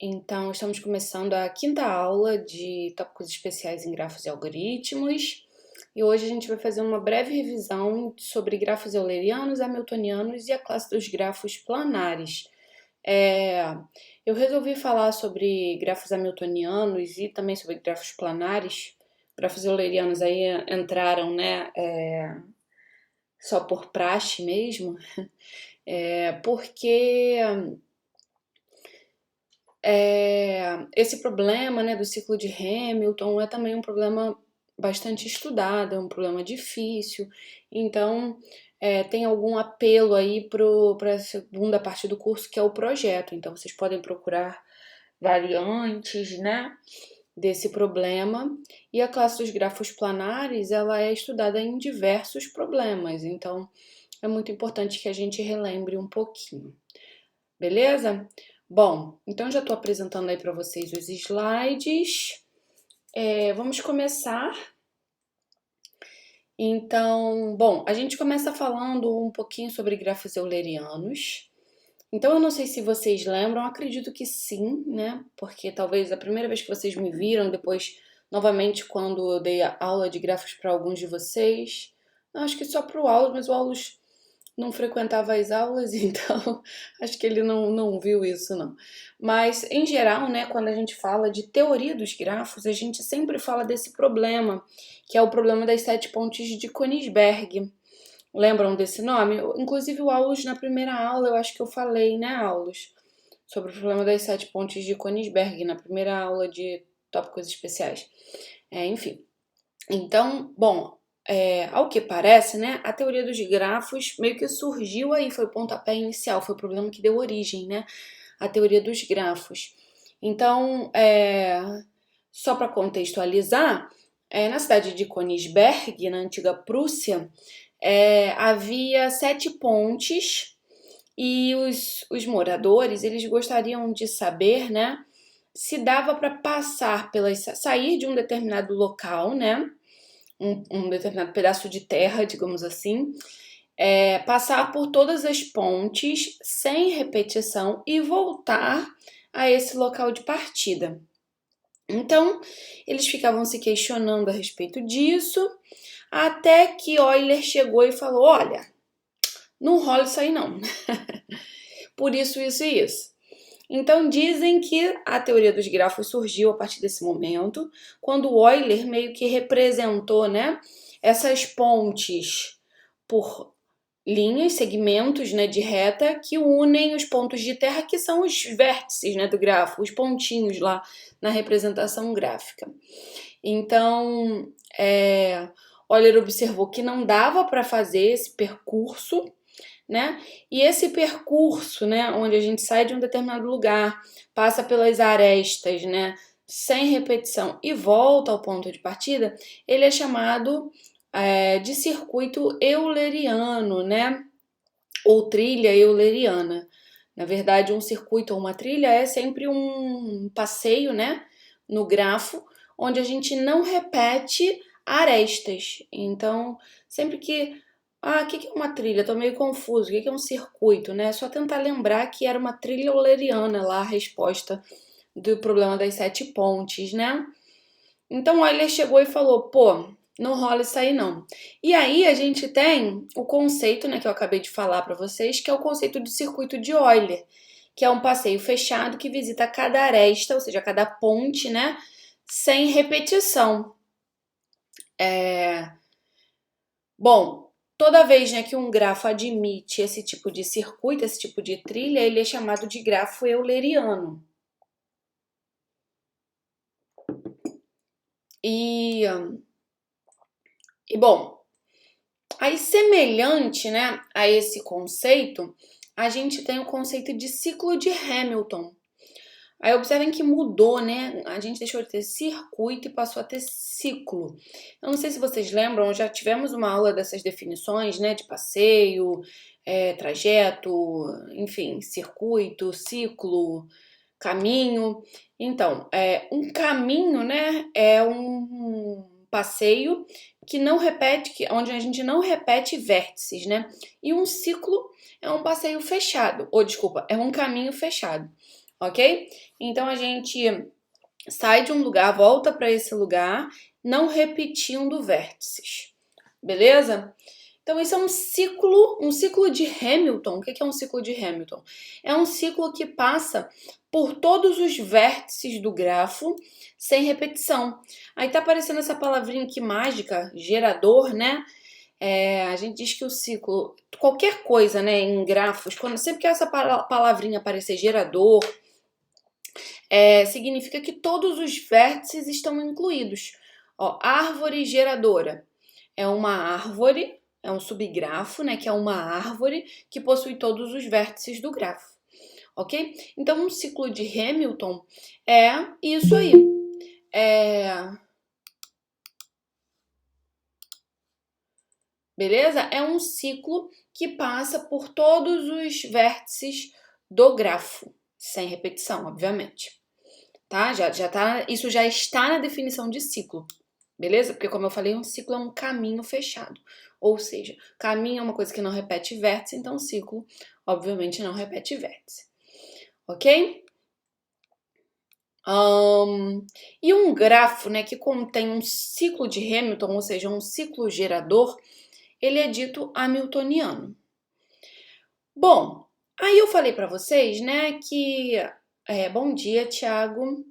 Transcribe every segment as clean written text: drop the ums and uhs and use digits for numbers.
Então, estamos começando a quinta aula de tópicos especiais em grafos e algoritmos. E hoje a gente vai fazer uma breve revisão sobre grafos eulerianos, hamiltonianos e a classe dos grafos planares. Eu resolvi falar sobre grafos hamiltonianos e também sobre grafos planares. Grafos eulerianos aí entraram, né, só por praxe mesmo, porque esse problema, né, do ciclo de Hamilton é também um problema bastante estudado, é um problema difícil, então tem algum apelo aí para a segunda parte do curso, que é o projeto. Então vocês podem procurar variantes, né, desse problema. E a classe dos grafos planares, ela é estudada em diversos problemas, então é muito importante que a gente relembre um pouquinho. Beleza? Bom, então já estou apresentando aí para vocês os slides. Vamos começar. Então, bom, a gente começa falando um pouquinho sobre grafos eulerianos. Então, eu não sei se vocês lembram, acredito que sim, né? Porque talvez a primeira vez que vocês me viram, depois, novamente, quando eu dei a aula de grafos para alguns de vocês. Acho que só para o Aulus, mas o Aulus não frequentava as aulas, então acho que ele não viu isso, não. Mas, em geral, né, quando a gente fala de teoria dos grafos, a gente sempre fala desse problema, que é o problema das 7 pontes de Königsberg. Lembram desse nome? Inclusive, o Aulus, na primeira aula, eu acho que eu falei, né, Aulus, sobre o problema das 7 pontes de Königsberg, na primeira aula de tópicos especiais. Enfim. Então, bom, ao que parece, né, a teoria dos grafos meio que surgiu aí, foi o pontapé inicial, foi o problema que deu origem, né, à teoria dos grafos. Então, só para contextualizar, na cidade de Königsberg, na antiga Prússia, havia 7 pontes e os moradores, eles gostariam de saber, né, se dava para sair de um determinado local, né, um determinado pedaço de terra, digamos assim, passar por todas as pontes sem repetição e voltar a esse local de partida. Então, eles ficavam se questionando a respeito disso, até que Euler chegou e falou: olha, não rola isso aí não. Por isso, isso e isso. Então dizem que a teoria dos grafos surgiu a partir desse momento, quando Euler meio que representou, né, essas pontes por linhas, segmentos, né, de reta que unem os pontos de terra, que são os vértices, né, do grafo, os pontinhos lá na representação gráfica. Então, Euler observou que não dava para fazer esse percurso, né? E esse percurso, né, onde a gente sai de um determinado lugar, passa pelas arestas, né, sem repetição e volta ao ponto de partida, ele é chamado de circuito euleriano, né? Ou trilha euleriana. Na verdade, um circuito ou uma trilha é sempre um passeio, né, no grafo, onde a gente não repete arestas. Então, sempre que o que é uma trilha? Tô meio confuso. O que é um circuito, né? É só tentar lembrar que era uma trilha euleriana lá a resposta do problema das 7 pontes, né? Então, Euler chegou e falou, pô, não rola isso aí não. E aí a gente tem o conceito, né, que eu acabei de falar para vocês, que é o conceito de circuito de Euler, que é um passeio fechado que visita cada aresta, ou seja, cada ponte, né, sem repetição. Bom, toda vez, né, que um grafo admite esse tipo de circuito, esse tipo de trilha, ele é chamado de grafo euleriano. E bom, aí semelhante, né, a esse conceito, a gente tem o conceito de ciclo de Hamilton. Aí observem que mudou, né? A gente deixou de ter circuito e passou a ter ciclo. Eu não sei se vocês lembram, já tivemos uma aula dessas definições, né? De passeio, trajeto, enfim, circuito, ciclo, caminho. Então, um caminho, né? É um passeio que não repete, onde a gente não repete vértices, né? E um ciclo é um passeio fechado, ou desculpa, é um caminho fechado. ok? Então a gente sai de um lugar, volta para esse lugar, não repetindo vértices, beleza? Então isso é um ciclo de Hamilton. O que é um ciclo de Hamilton? É um ciclo que passa por todos os vértices do grafo sem repetição. Aí tá aparecendo essa palavrinha aqui mágica, gerador, né? A gente diz que o ciclo, qualquer coisa, né, em grafos, sempre que essa palavrinha aparecer gerador, significa que todos os vértices estão incluídos. Ó, árvore geradora é uma árvore, é um subgrafo, né, que é uma árvore que possui todos os vértices do grafo, ok? Então, um ciclo de Hamilton é isso aí. Beleza? É um ciclo que passa por todos os vértices do grafo, sem repetição, obviamente. Tá? Isso já está na definição de ciclo, beleza? Porque como eu falei, um ciclo é um caminho fechado. Ou seja, caminho é uma coisa que não repete vértice, então ciclo, obviamente, não repete vértice. Ok? E um grafo, né, que contém um ciclo de Hamilton, ou seja, um ciclo gerador, ele é dito hamiltoniano. Bom, aí eu falei para vocês, né, que... bom dia, Thiago.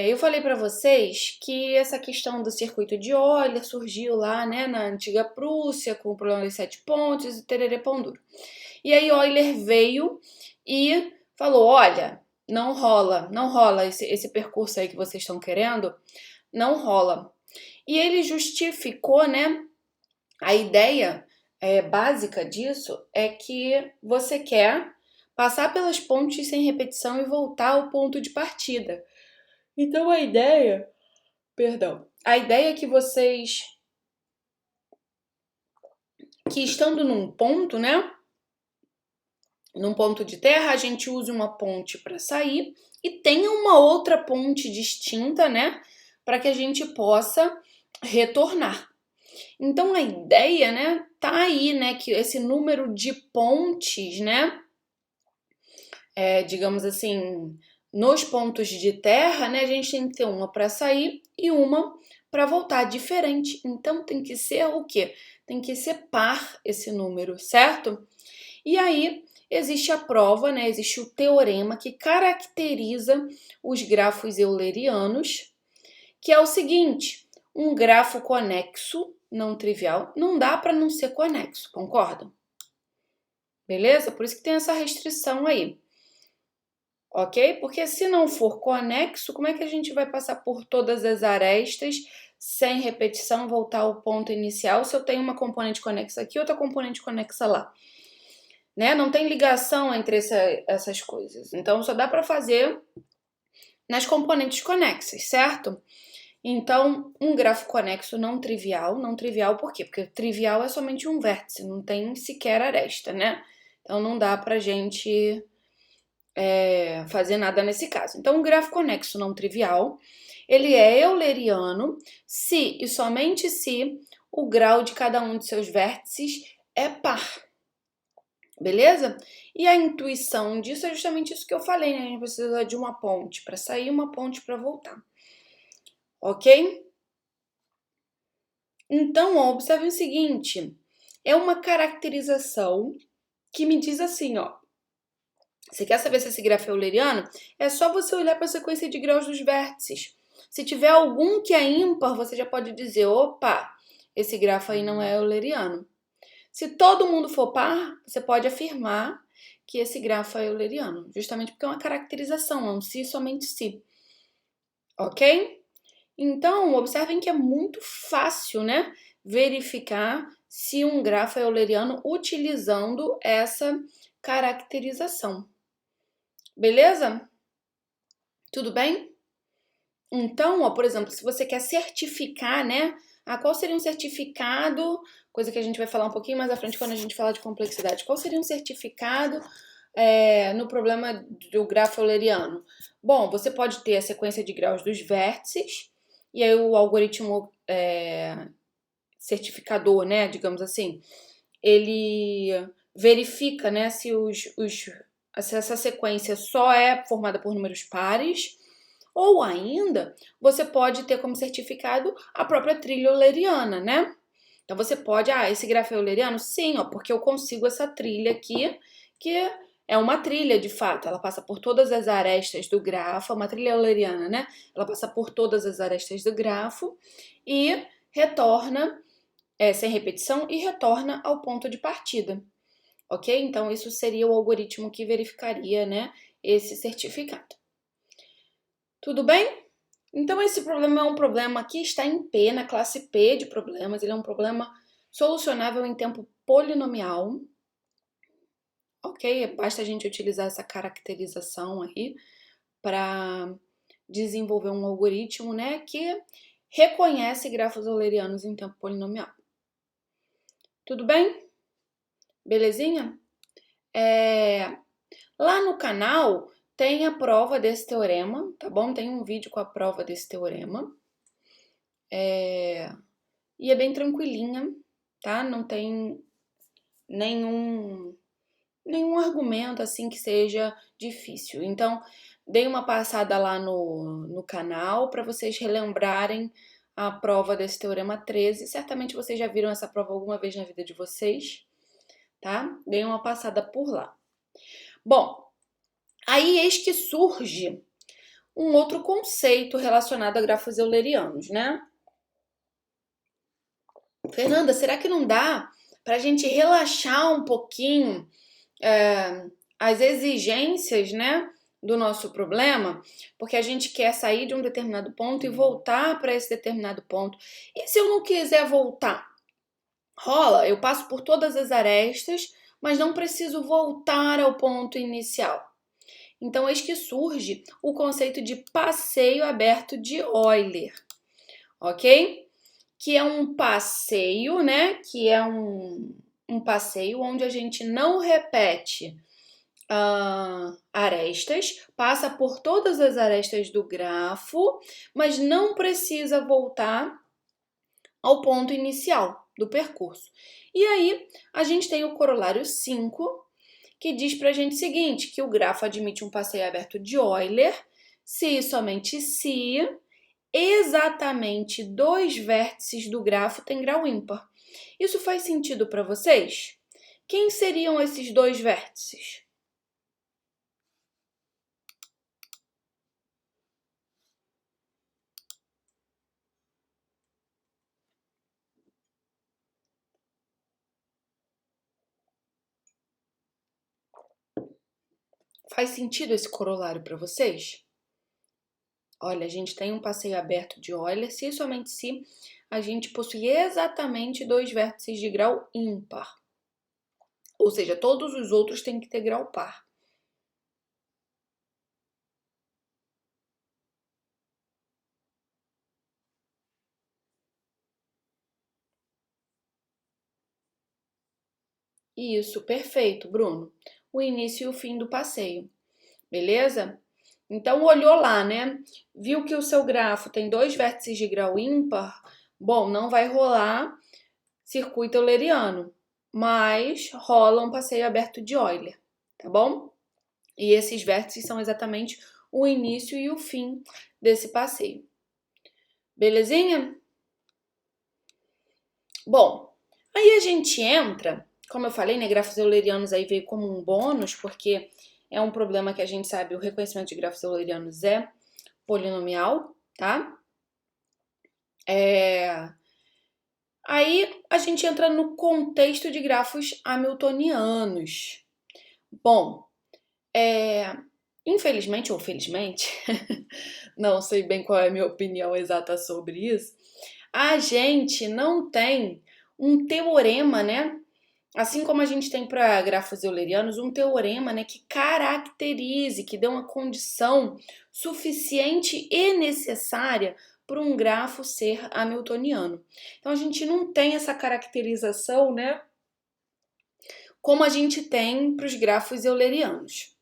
Eu falei para vocês que essa questão do circuito de Euler surgiu lá, né, na antiga Prússia, com o problema dos 7 pontos e tererê pão duro. E aí Euler veio e falou, olha, não rola esse percurso aí que vocês estão querendo, não rola. E ele justificou, né, a ideia básica disso é que você quer passar pelas pontes sem repetição e voltar ao ponto de partida. Então a ideia é que vocês, que estando num ponto, né, num ponto de terra, a gente use uma ponte para sair e tenha uma outra ponte distinta, né, para que a gente possa retornar. Então a ideia, né, tá aí, né, que esse número de pontes, né, digamos assim, nos pontos de terra, né, a gente tem que ter uma para sair e uma para voltar, diferente. Então tem que ser o quê? Tem que ser par esse número, certo? E aí existe a prova, né? Existe o teorema que caracteriza os grafos eulerianos, que é o seguinte: um grafo conexo, não trivial, não dá para não ser conexo, concordam? Beleza? Por isso que tem essa restrição aí. Ok? Porque se não for conexo, como é que a gente vai passar por todas as arestas sem repetição, voltar ao ponto inicial, se eu tenho uma componente conexa aqui e outra componente conexa lá? Né? Não tem ligação entre essas coisas. Então, só dá para fazer nas componentes conexas, certo? Então, um grafo conexo não trivial por quê? Porque trivial é somente um vértice, não tem sequer aresta, né? Então, não dá pra gente fazer nada nesse caso. Então, um grafo conexo não trivial, ele é euleriano se e somente se o grau de cada um de seus vértices é par. Beleza? E a intuição disso é justamente isso que eu falei, né? A gente precisa de uma ponte para sair, uma ponte para voltar. Ok? Então, observe o seguinte: é uma caracterização que me diz assim, ó. Você quer saber se esse grafo é euleriano? É só você olhar para a sequência de graus dos vértices. Se tiver algum que é ímpar, você já pode dizer, opa, esse grafo aí não é euleriano. Se todo mundo for par, você pode afirmar que esse grafo é euleriano, justamente porque é uma caracterização, é um si somente si. Ok? Então, observem que é muito fácil, né, verificar se um grafo é euleriano utilizando essa caracterização. Beleza? Tudo bem? Então, ó, por exemplo, se você quer certificar, né? Qual seria um certificado? Coisa que a gente vai falar um pouquinho mais à frente quando a gente falar de complexidade. Qual seria um certificado no problema do grafo euleriano? Bom, você pode ter a sequência de graus dos vértices, e aí o algoritmo certificador, né, digamos assim, ele verifica, né, se os se essa sequência só é formada por números pares, ou ainda você pode ter como certificado a própria trilha euleriana, né? Então você pode, esse grafo é euleriano? Sim, ó, porque eu consigo essa trilha aqui, que é uma trilha de fato, ela passa por todas as arestas do grafo, é uma trilha euleriana, né? Ela passa por todas as arestas do grafo e retorna, sem repetição, e retorna ao ponto de partida, ok? Então isso seria o algoritmo que verificaria, né, esse certificado. Tudo bem? Então, esse problema é um problema que está em P, na classe P de problemas. Ele é um problema solucionável em tempo polinomial. Ok? Basta a gente utilizar essa caracterização aí para desenvolver um algoritmo, né, que reconhece grafos eulerianos em tempo polinomial. Tudo bem? Belezinha? Lá no canal tem a prova desse teorema, tá bom? Tem um vídeo com a prova desse teorema. E é bem tranquilinha, tá? Não tem nenhum argumento assim que seja difícil. Então, dei uma passada lá no canal para vocês relembrarem a prova desse teorema 13. Certamente vocês já viram essa prova alguma vez na vida de vocês, tá? Dei uma passada por lá. Bom, aí eis que surge um outro conceito relacionado a grafos eulerianos, né? Fernanda, será que não dá para a gente relaxar um pouquinho as exigências, né, do nosso problema? Porque a gente quer sair de um determinado ponto e voltar para esse determinado ponto. E se eu não quiser voltar? Rola, eu passo por todas as arestas, mas não preciso voltar ao ponto inicial. Então, eis que surge o conceito de passeio aberto de Euler, ok? Que é um passeio, né? Que é um passeio onde a gente não repete arestas, passa por todas as arestas do grafo, mas não precisa voltar ao ponto inicial do percurso. E aí, a gente tem o corolário 5, que diz pra gente o seguinte, que o grafo admite um passeio aberto de Euler, se e somente se exatamente 2 vértices do grafo têm grau ímpar. Isso faz sentido para vocês? Quem seriam esses 2 vértices? Faz sentido esse corolário para vocês? Olha, a gente tem um passeio aberto de Euler se e somente se a gente possui exatamente 2 vértices de grau ímpar. Ou seja, todos os outros têm que ter grau par. Isso, perfeito, Bruno. O início e o fim do passeio. Beleza? Então, olhou lá, né? Viu que o seu grafo tem 2 vértices de grau ímpar? Bom, não vai rolar circuito euleriano, mas rola um passeio aberto de Euler, tá bom? E esses vértices são exatamente o início e o fim desse passeio. Belezinha? Bom, aí a gente entra, como eu falei, né, grafos eulerianos aí veio como um bônus, porque é um problema que a gente sabe, o reconhecimento de grafos eulerianos é polinomial, tá? Aí a gente entra no contexto de grafos hamiltonianos. Bom, infelizmente ou felizmente, não sei bem qual é a minha opinião exata sobre isso, a gente não tem um teorema, né? Assim como a gente tem para grafos eulerianos, um teorema, né, que caracterize, que dê uma condição suficiente e necessária para um grafo ser hamiltoniano. Então a gente não tem essa caracterização, né, como a gente tem para os grafos eulerianos.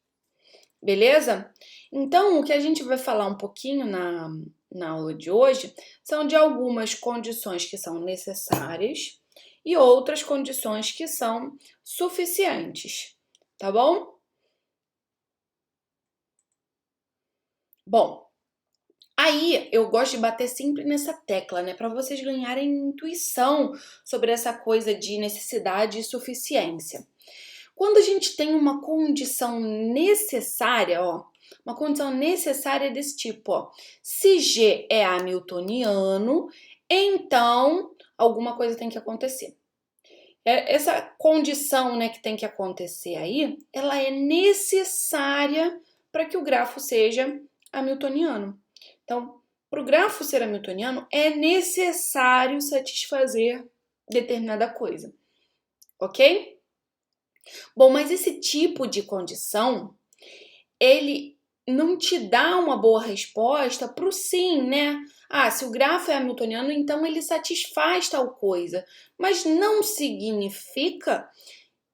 Beleza? Então, o que a gente vai falar um pouquinho na aula de hoje são de algumas condições que são necessárias e outras condições que são suficientes, tá bom? Bom, aí eu gosto de bater sempre nessa tecla, né, para vocês ganharem intuição sobre essa coisa de necessidade e suficiência. Quando a gente tem uma condição necessária, ó, uma condição necessária desse tipo, ó, se G é hamiltoniano, então alguma coisa tem que acontecer. Essa condição, né, que tem que acontecer aí, ela é necessária para que o grafo seja hamiltoniano. Então, para o grafo ser hamiltoniano, é necessário satisfazer determinada coisa, ok? Bom, mas esse tipo de condição, ele não te dá uma boa resposta para o sim, né? Ah, se o grafo é hamiltoniano, então ele satisfaz tal coisa. Mas não significa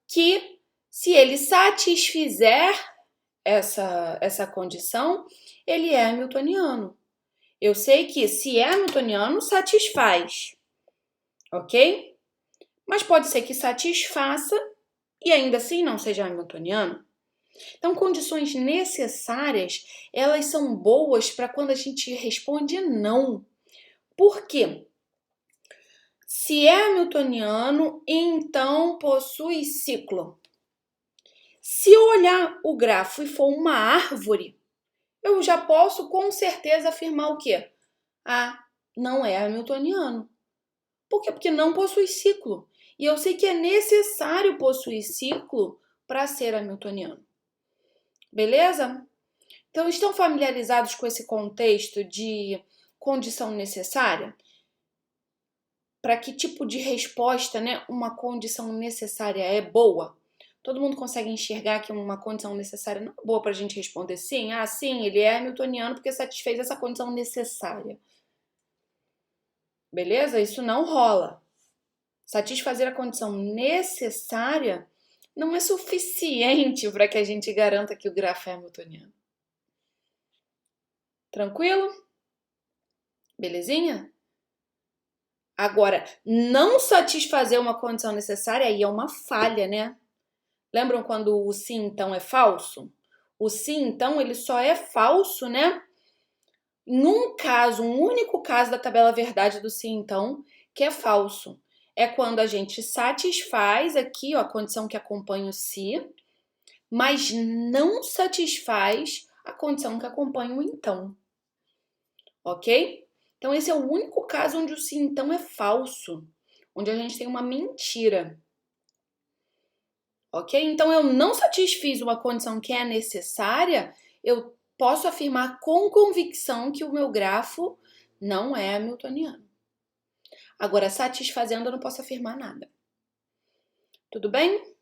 que se ele satisfizer essa condição, ele é hamiltoniano. Eu sei que se é hamiltoniano, satisfaz, ok? Mas pode ser que satisfaça e ainda assim não seja hamiltoniano. Então, condições necessárias, elas são boas para quando a gente responde não. Por quê? Se é hamiltoniano, então possui ciclo. Se eu olhar o grafo e for uma árvore, eu já posso com certeza afirmar o quê? Ah, não é hamiltoniano. Por quê? Porque não possui ciclo. E eu sei que é necessário possuir ciclo para ser hamiltoniano. Beleza? Então, estão familiarizados com esse contexto de condição necessária? Para que tipo de resposta, né, uma condição necessária é boa? Todo mundo consegue enxergar que uma condição necessária não é boa para a gente responder sim? Ah, sim, ele é hamiltoniano porque satisfez essa condição necessária. Beleza? Isso não rola. Satisfazer a condição necessária não é suficiente para que a gente garanta que o grafo é hamiltoniano. Tranquilo? Belezinha? Agora, não satisfazer uma condição necessária aí é uma falha, né? Lembram quando o sim então é falso? O sim então ele só é falso, né? Em um caso, um único caso da tabela verdade do sim então, que é falso. É quando a gente satisfaz aqui, ó, a condição que acompanha o se, mas não satisfaz a condição que acompanha o então. Ok? Então, esse é o único caso onde o sim então é falso, onde a gente tem uma mentira. Ok? Então, eu não satisfiz uma condição que é necessária, eu posso afirmar com convicção que o meu grafo não é hamiltoniano. Agora, satisfazendo, eu não posso afirmar nada. Tudo bem?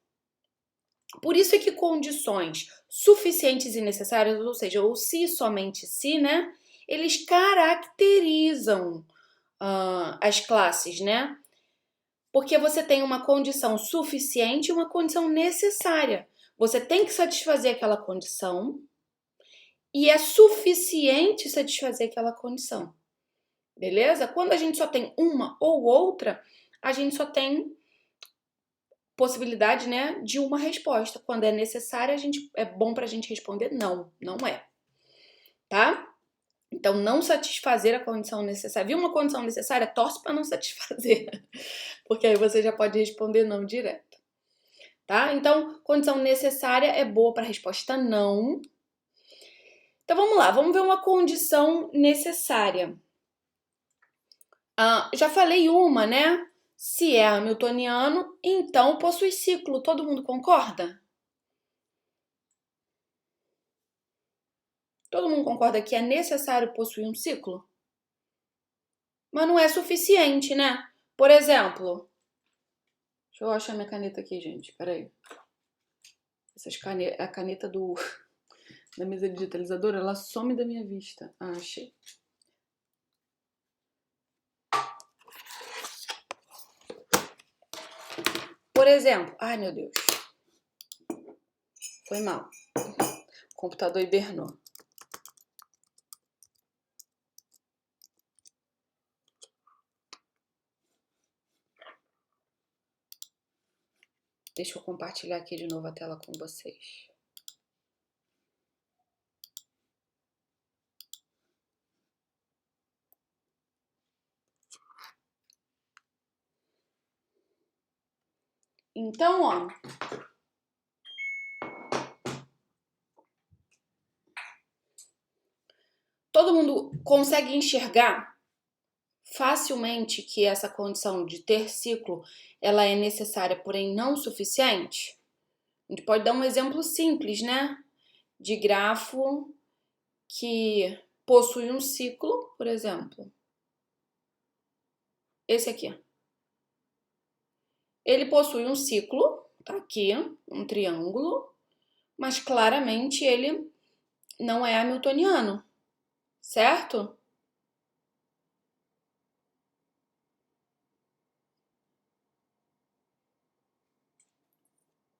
Por isso é que condições suficientes e necessárias, ou seja, ou se somente se, né? Eles caracterizam as classes, né? Porque você tem uma condição suficiente e uma condição necessária. Você tem que satisfazer aquela condição e é suficiente satisfazer aquela condição. Beleza? Quando a gente só tem uma ou outra, a gente só tem possibilidade, né, de uma resposta. Quando é necessária, é bom pra gente responder não, não é. Tá? Então, não satisfazer a condição necessária. Viu uma condição necessária? Torce para não satisfazer. Porque aí você já pode responder não direto. Tá? Então, condição necessária é boa para a resposta não. Então, vamos lá. Vamos ver uma condição necessária. Já falei uma, né? Se é hamiltoniano, então possui ciclo. Todo mundo concorda? Todo mundo concorda que é necessário possuir um ciclo? Mas não é suficiente, né? Por exemplo, deixa eu achar minha caneta aqui, gente. Peraí. A caneta da mesa digitalizadora, ela some da minha vista. Ah, achei. Por exemplo, ai meu Deus. Foi mal. O computador hibernou. Deixa eu compartilhar aqui de novo a tela com vocês. Então, ó, todo mundo consegue enxergar facilmente que essa condição de ter ciclo, ela é necessária, porém não suficiente? A gente pode dar um exemplo simples, né? De grafo que possui um ciclo, por exemplo. Esse aqui. Ele possui um ciclo, tá aqui, um triângulo, mas claramente ele não é hamiltoniano, certo?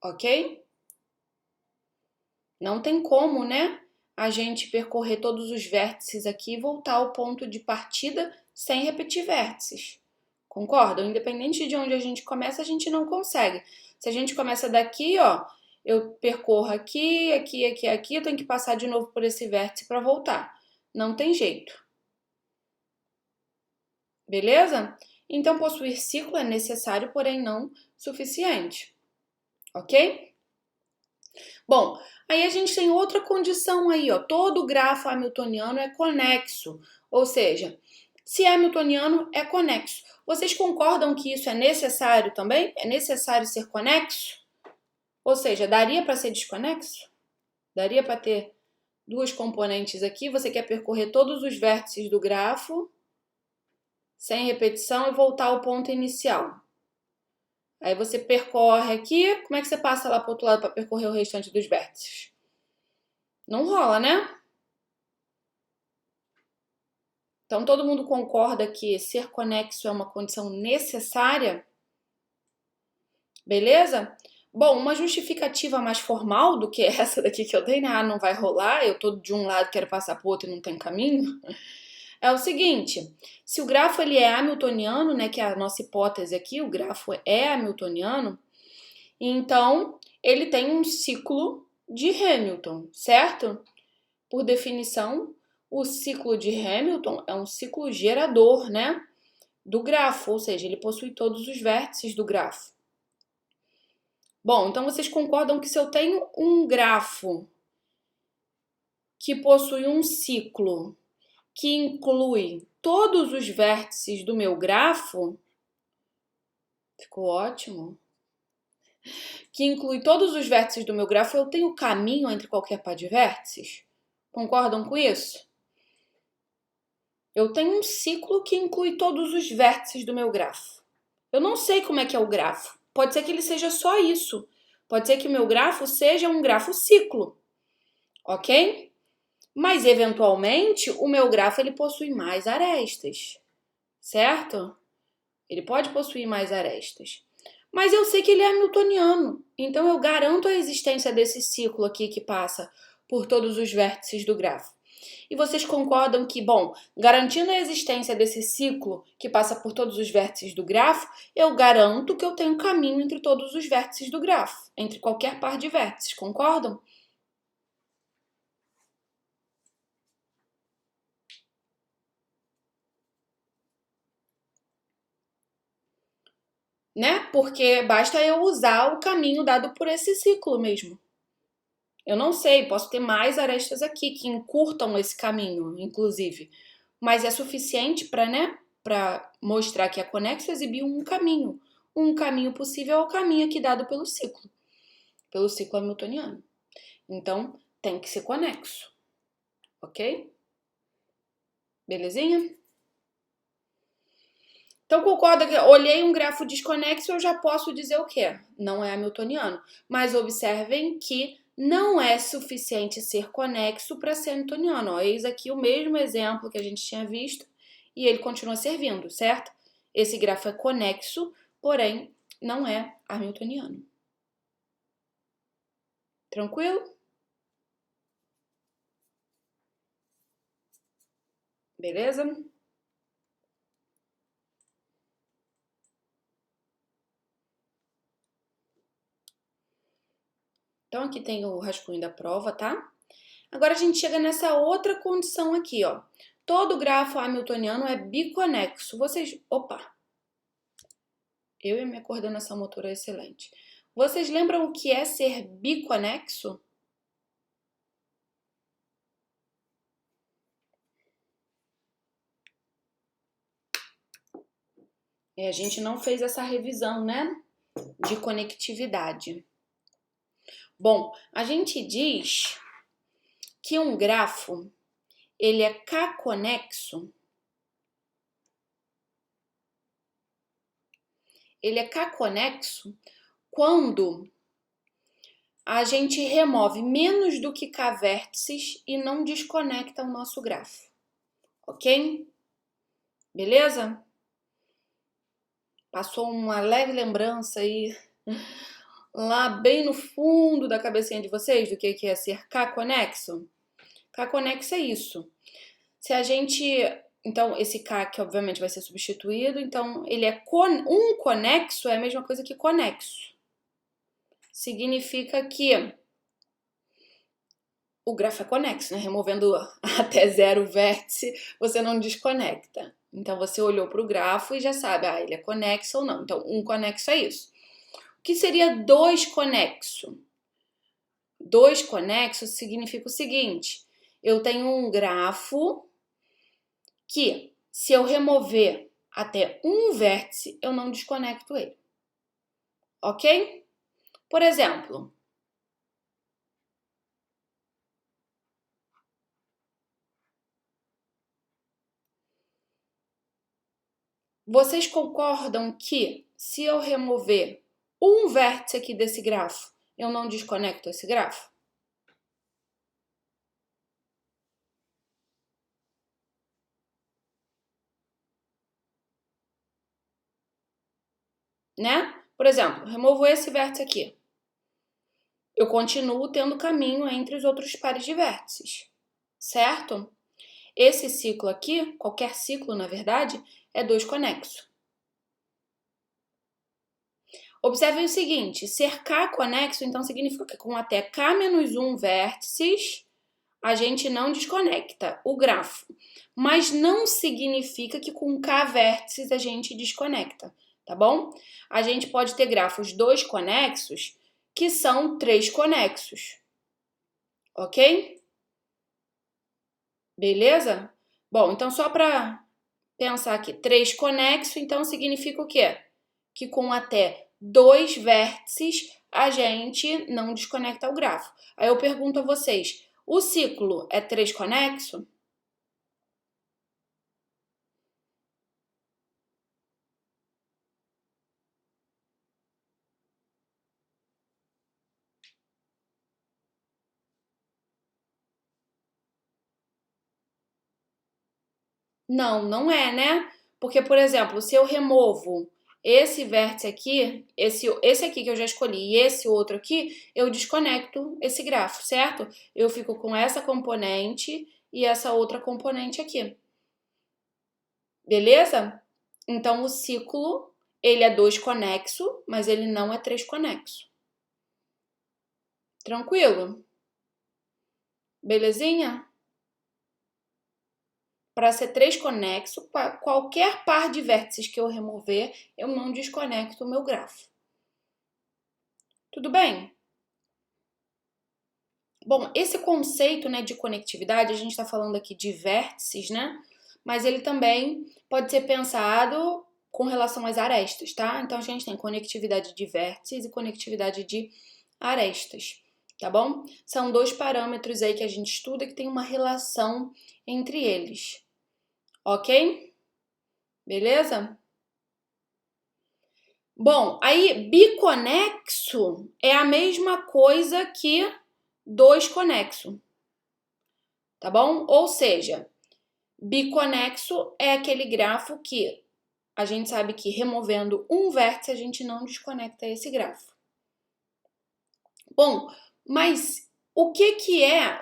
Ok? Não tem como, né? A gente percorrer todos os vértices aqui e voltar ao ponto de partida sem repetir vértices. Concordam? Independente de onde a gente começa, a gente não consegue. Se a gente começa daqui, ó, eu percorro aqui, aqui, aqui, aqui, eu tenho que passar de novo por esse vértice para voltar. Não tem jeito. Beleza? Então, possuir ciclo é necessário, porém não suficiente. Ok? Bom, aí a gente tem outra condição aí, ó. Todo grafo hamiltoniano é conexo. Ou seja, se é hamiltoniano, é conexo. Vocês concordam que isso é necessário também? É necessário ser conexo? Ou seja, daria para ser desconexo? Daria para ter duas componentes aqui. Você quer percorrer todos os vértices do grafo sem repetição e voltar ao ponto inicial. Aí você percorre aqui, como é que você passa lá para o outro lado para percorrer o restante dos vértices? Não rola, né? Então todo mundo concorda que ser conexo é uma condição necessária? Beleza? Bom, uma justificativa mais formal do que essa daqui que eu dei, né? Ah, não vai rolar, eu tô de um lado, quero passar pro outro e não tem caminho. É o seguinte, se o grafo ele é hamiltoniano, né, que é a nossa hipótese aqui, o grafo é hamiltoniano, então ele tem um ciclo de Hamilton, certo? Por definição, o ciclo de Hamilton é um ciclo gerador, né, do grafo, ou seja, ele possui todos os vértices do grafo. Bom, então vocês concordam que se eu tenho um grafo que possui um ciclo que inclui todos os vértices do meu grafo, ficou ótimo, que inclui todos os vértices do meu grafo, eu tenho caminho entre qualquer par de vértices? Concordam com isso? Eu tenho um ciclo que inclui todos os vértices do meu grafo. Eu não sei como é que é o grafo. Pode ser que ele seja só isso. Pode ser que o meu grafo seja um grafo ciclo, ok? Mas, eventualmente, o meu grafo ele possui mais arestas, certo? Ele pode possuir mais arestas. Mas eu sei que ele é hamiltoniano, então eu garanto a existência desse ciclo aqui que passa por todos os vértices do grafo. E vocês concordam que, bom, garantindo a existência desse ciclo que passa por todos os vértices do grafo, eu garanto que eu tenho caminho entre todos os vértices do grafo, entre qualquer par de vértices, concordam? Né? Porque basta eu usar o caminho dado por esse ciclo mesmo. Eu não sei, posso ter mais arestas aqui que encurtam esse caminho, inclusive. Mas é suficiente para, né, para mostrar que é conexo exibir um caminho. Um caminho possível é o caminho aqui dado pelo ciclo hamiltoniano. Então, tem que ser conexo, ok? Belezinha? Então, concorda que olhei um grafo desconexo, eu já posso dizer o quê? Não é hamiltoniano. Mas observem que não é suficiente ser conexo para ser hamiltoniano. Ó, eis aqui o mesmo exemplo que a gente tinha visto e ele continua servindo, certo? Esse grafo é conexo, porém não é hamiltoniano. Tranquilo? Beleza? Então, aqui tem o rascunho da prova, tá? Agora a gente chega nessa outra condição aqui, ó. Todo grafo hamiltoniano é biconexo. Vocês... Opa! Eu e a minha coordenação motora é excelente. Vocês lembram o que é ser biconexo? A gente não fez essa revisão, né? De conectividade. Bom, a gente diz que um grafo, ele é caconexo. Ele é caconexo quando a gente remove menos do que k vértices e não desconecta o nosso grafo. Ok? Beleza? Passou uma leve lembrança aí lá bem no fundo da cabecinha de vocês do que é ser K-conexo? K-conexo é isso. Se a gente... Então, esse K que obviamente vai ser substituído, então ele é um conexo, é a mesma coisa que conexo. Significa que o grafo é conexo, né? Removendo até 0 vértice, você não desconecta. Então, você olhou para o grafo e já sabe, ele é conexo ou não. Então, um conexo é isso. O que seria dois conexo? Dois conexos significa o seguinte, eu tenho um grafo que, se eu remover até um vértice, eu não desconecto ele. Ok? Por exemplo, vocês concordam que, se eu remover um vértice aqui desse grafo, eu não desconecto esse grafo? Né? Por exemplo, removo esse vértice aqui. Eu continuo tendo caminho entre os outros pares de vértices, certo? Esse ciclo aqui, qualquer ciclo, na verdade, é dois conexo. Observem o seguinte, ser K conexo, então, significa que com até K menos 1 vértices, a gente não desconecta o grafo. Mas não significa que com K vértices a gente desconecta, tá bom? A gente pode ter grafos 2 conexos que são 3 conexos, ok? Beleza? Bom, então só para pensar aqui, 3 conexo, então significa o quê? Que com até 2 vértices a gente não desconecta o grafo. Aí eu pergunto a vocês, o ciclo é 3 conexo? Não, não é, né? Porque, por exemplo, se eu removo esse vértice aqui, esse aqui que eu já escolhi e esse outro aqui, eu desconecto esse grafo, certo? Eu fico com essa componente e essa outra componente aqui. Beleza? Então, o ciclo, ele é 2 conexo, mas ele não é 3 conexo. Tranquilo? Belezinha? Para ser 3 conexo, qualquer par de vértices que eu remover, eu não desconecto o meu grafo. Tudo bem? Bom, esse conceito, né, de conectividade, a gente está falando aqui de vértices, né? Mas ele também pode ser pensado com relação às arestas, tá? Então, a gente tem conectividade de vértices e conectividade de arestas, tá bom? São dois parâmetros aí que a gente estuda que tem uma relação entre eles, ok? Beleza? Bom, aí biconexo é a mesma coisa que dois conexo, tá bom? Ou seja, biconexo é aquele grafo que a gente sabe que removendo um vértice a gente não desconecta esse grafo. Bom, mas o que é,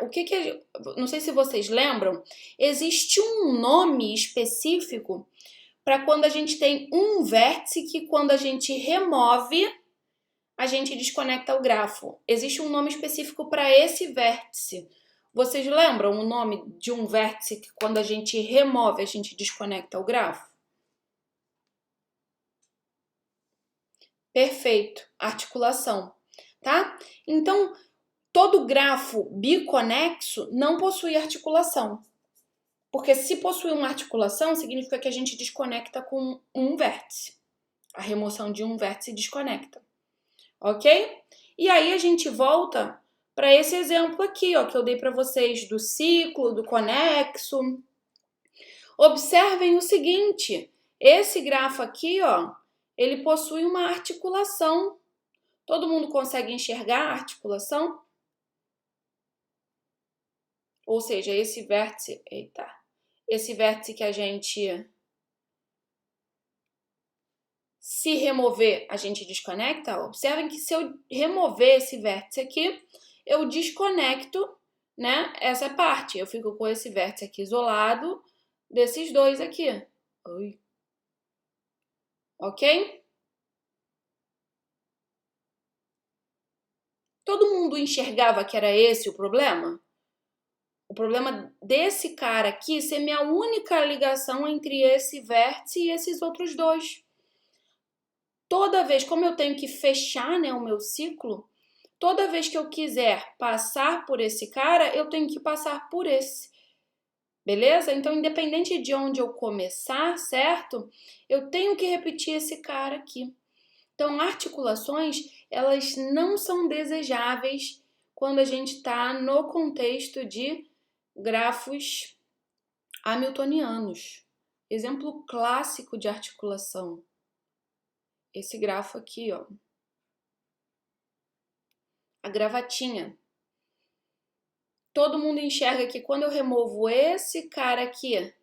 não sei se vocês lembram, existe um nome específico para quando a gente tem um vértice que quando a gente remove, a gente desconecta o grafo. Existe um nome específico para esse vértice. Vocês lembram o nome de um vértice que quando a gente remove, a gente desconecta o grafo? Perfeito, articulação, tá? Então, todo grafo biconexo não possui articulação. Porque se possui uma articulação, significa que a gente desconecta com um vértice. A remoção de um vértice desconecta. Ok? E aí a gente volta para esse exemplo aqui, ó, que eu dei para vocês do ciclo, do conexo. Observem o seguinte, esse grafo aqui, ó, ele possui uma articulação. Todo mundo consegue enxergar a articulação? Ou seja, esse vértice, esse vértice que a gente, se remover, a gente desconecta. Observem que se eu remover esse vértice aqui, eu desconecto, né, essa parte. Eu fico com esse vértice aqui isolado desses dois aqui. Oi. Ok? Todo mundo enxergava que era esse o problema? O problema desse cara aqui ser minha única ligação entre esse vértice e esses outros dois. Toda vez, como eu tenho que fechar, né, o meu ciclo, toda vez que eu quiser passar por esse cara, eu tenho que passar por esse. Beleza? Então, independente de onde eu começar, certo? Eu tenho que repetir esse cara aqui. Então, articulações, elas não são desejáveis quando a gente está no contexto de grafos hamiltonianos. Exemplo clássico de articulação. Esse grafo aqui, ó. A gravatinha. Todo mundo enxerga que quando eu removo esse cara aqui,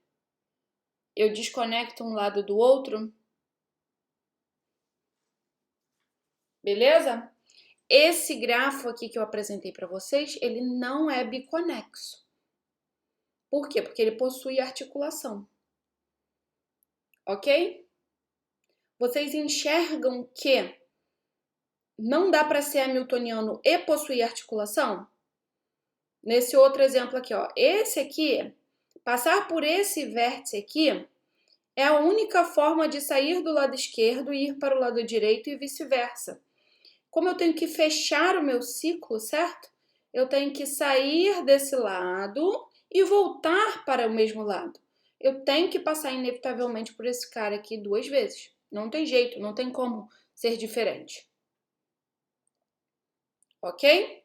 eu desconecto um lado do outro. Beleza? Esse grafo aqui que eu apresentei para vocês, ele não é biconexo. Por quê? Porque ele possui articulação. Ok? Vocês enxergam que não dá para ser hamiltoniano e possuir articulação? Nesse outro exemplo aqui, ó. Esse aqui, passar por esse vértice aqui, é a única forma de sair do lado esquerdo e ir para o lado direito e vice-versa. Como eu tenho que fechar o meu ciclo, certo? Eu tenho que sair desse lado e voltar para o mesmo lado. Eu tenho que passar inevitavelmente por esse cara aqui 2 vezes. Não tem jeito, não tem como ser diferente. Ok?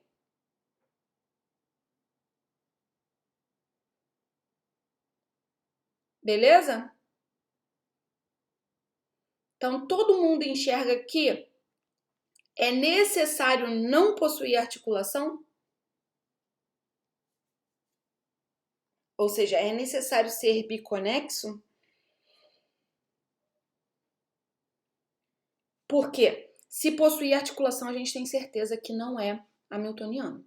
Beleza? Então, todo mundo enxerga que é necessário não possuir articulação? Ou seja, é necessário ser biconexo? Por quê? Se possuir articulação, a gente tem certeza que não é hamiltoniano.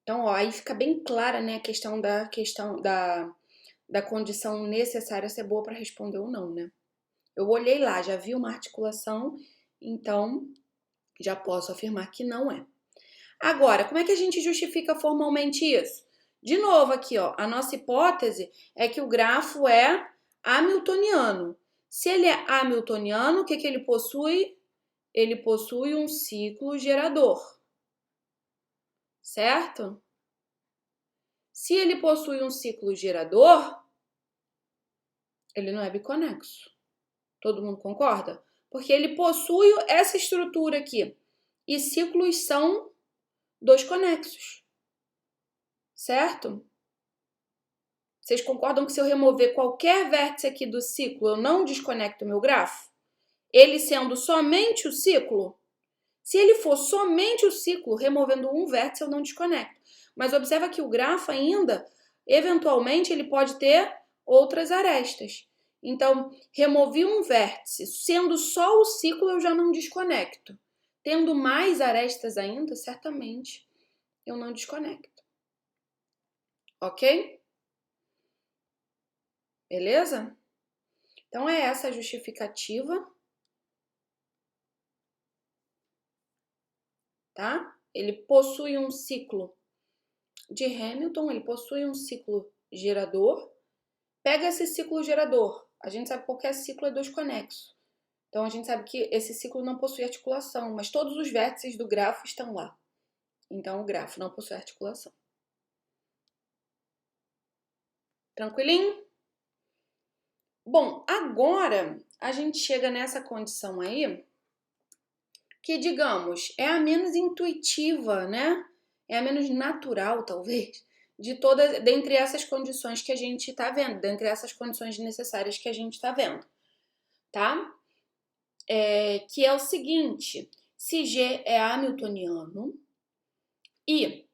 Então, ó, aí fica bem clara, né, a questão da condição necessária ser boa para responder ou não, né? Eu olhei lá, já vi uma articulação, então já posso afirmar que não é. Agora, como é que a gente justifica formalmente isso? De novo aqui, ó, a nossa hipótese é que o grafo é hamiltoniano. Se ele é hamiltoniano, o que ele possui? Ele possui um ciclo gerador, certo? Se ele possui um ciclo gerador, ele não é biconexo. Todo mundo concorda? Porque ele possui essa estrutura aqui. E ciclos são 2 conexos. Certo? Vocês concordam que se eu remover qualquer vértice aqui do ciclo, eu não desconecto o meu grafo? Ele sendo somente o ciclo? Se ele for somente o ciclo, removendo um vértice, eu não desconecto. Mas observa que o grafo ainda, eventualmente, ele pode ter outras arestas. Então, removi um vértice, sendo só o ciclo, eu já não desconecto. Tendo mais arestas ainda, certamente, eu não desconecto. Ok? Beleza? Então, é essa a justificativa. Tá? Ele possui um ciclo de Hamilton, ele possui um ciclo gerador. Pega esse ciclo gerador. A gente sabe que qualquer ciclo é 2 conexo. Então, a gente sabe que esse ciclo não possui articulação, mas todos os vértices do grafo estão lá. Então, o grafo não possui articulação. Tranquilinho? Bom, agora a gente chega nessa condição aí que, digamos, é a menos intuitiva, né? É a menos natural, talvez, de todas, dentre essas condições que a gente está vendo, dentre essas condições necessárias que a gente está vendo, tá? Que é o seguinte, se G é hamiltoniano e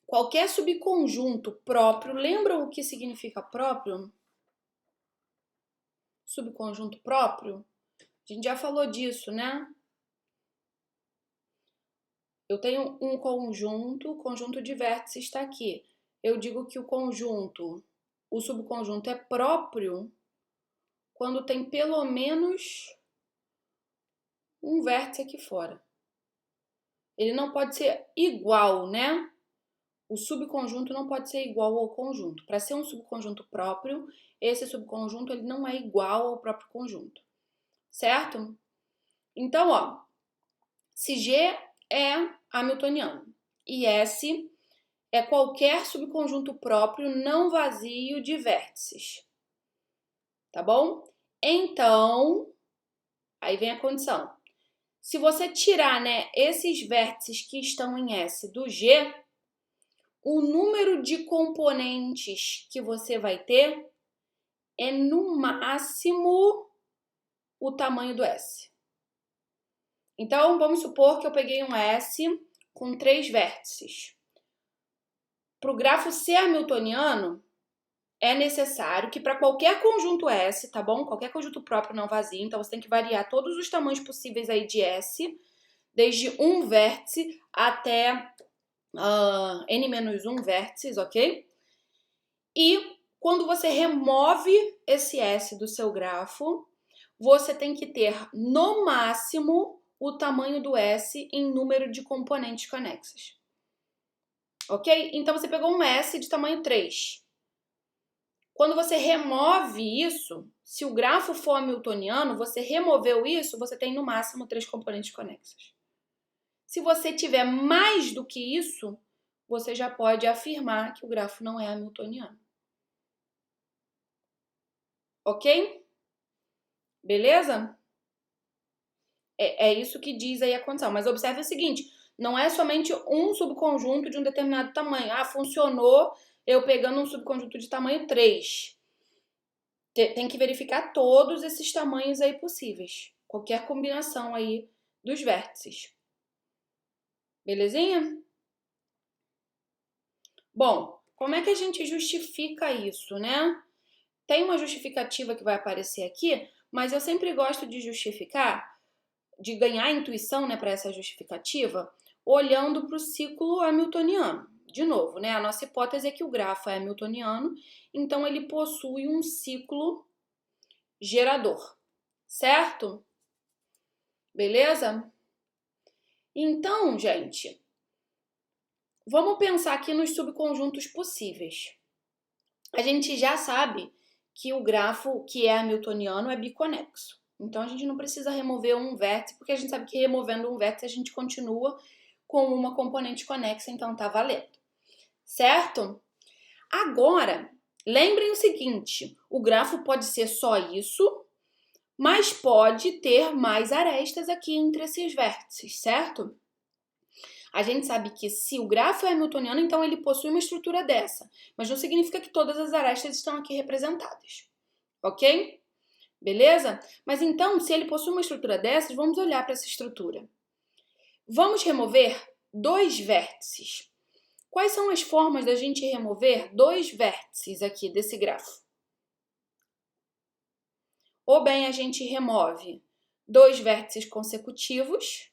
qualquer subconjunto próprio, lembram o que significa próprio? Subconjunto próprio? A gente já falou disso, né? Eu tenho um conjunto, o conjunto de vértices está aqui. Eu digo que o subconjunto é próprio quando tem pelo menos um vértice aqui fora. Ele não pode ser igual, né? O subconjunto não pode ser igual ao conjunto. Para ser um subconjunto próprio, esse subconjunto ele não é igual ao próprio conjunto. Certo? Então, ó, se G é hamiltoniano e S é qualquer subconjunto próprio não vazio de vértices. Tá bom? Então, aí vem a condição. Se você tirar, né, esses vértices que estão em S do G, o número de componentes que você vai ter é no máximo o tamanho do S. Então, vamos supor que eu peguei um S com 3 vértices. Para o grafo ser hamiltoniano, é necessário que para qualquer conjunto S, tá bom? Qualquer conjunto próprio não vazio, então você tem que variar todos os tamanhos possíveis aí de S, desde um vértice até n-1 vértices, ok? E quando você remove esse S do seu grafo, você tem que ter no máximo o tamanho do S em número de componentes conexas. Ok? Então você pegou um S de tamanho 3. Quando você remove isso, se o grafo for hamiltoniano, você removeu isso, você tem no máximo 3 componentes conexas. Se você tiver mais do que isso, você já pode afirmar que o grafo não é hamiltoniano. Ok? Beleza? É isso que diz aí a condição. Mas observe o seguinte, não é somente um subconjunto de um determinado tamanho. Ah, funcionou eu pegando um subconjunto de tamanho 3. Tem que verificar todos esses tamanhos aí possíveis. Qualquer combinação aí dos vértices. Belezinha? Bom, como é que a gente justifica isso, né? Tem uma justificativa que vai aparecer aqui, mas eu sempre gosto de justificar, de ganhar intuição, né, para essa justificativa, olhando para o ciclo hamiltoniano. De novo, né, a nossa hipótese é que o grafo é hamiltoniano, então ele possui um ciclo gerador, certo? Beleza? Então, gente, vamos pensar aqui nos subconjuntos possíveis. A gente já sabe que o grafo que é hamiltoniano é biconexo. Então, a gente não precisa remover um vértice, porque a gente sabe que removendo um vértice a gente continua com uma componente conexa, então tá valendo. Certo? Agora, lembrem o seguinte, o grafo pode ser só isso, mas pode ter mais arestas aqui entre esses vértices, certo? A gente sabe que se o grafo é hamiltoniano, então ele possui uma estrutura dessa, mas não significa que todas as arestas estão aqui representadas, ok? Beleza? Mas então, se ele possui uma estrutura dessas, vamos olhar para essa estrutura. Vamos remover 2 vértices. Quais são as formas da gente remover 2 vértices aqui desse grafo? Ou bem a gente remove 2 vértices consecutivos,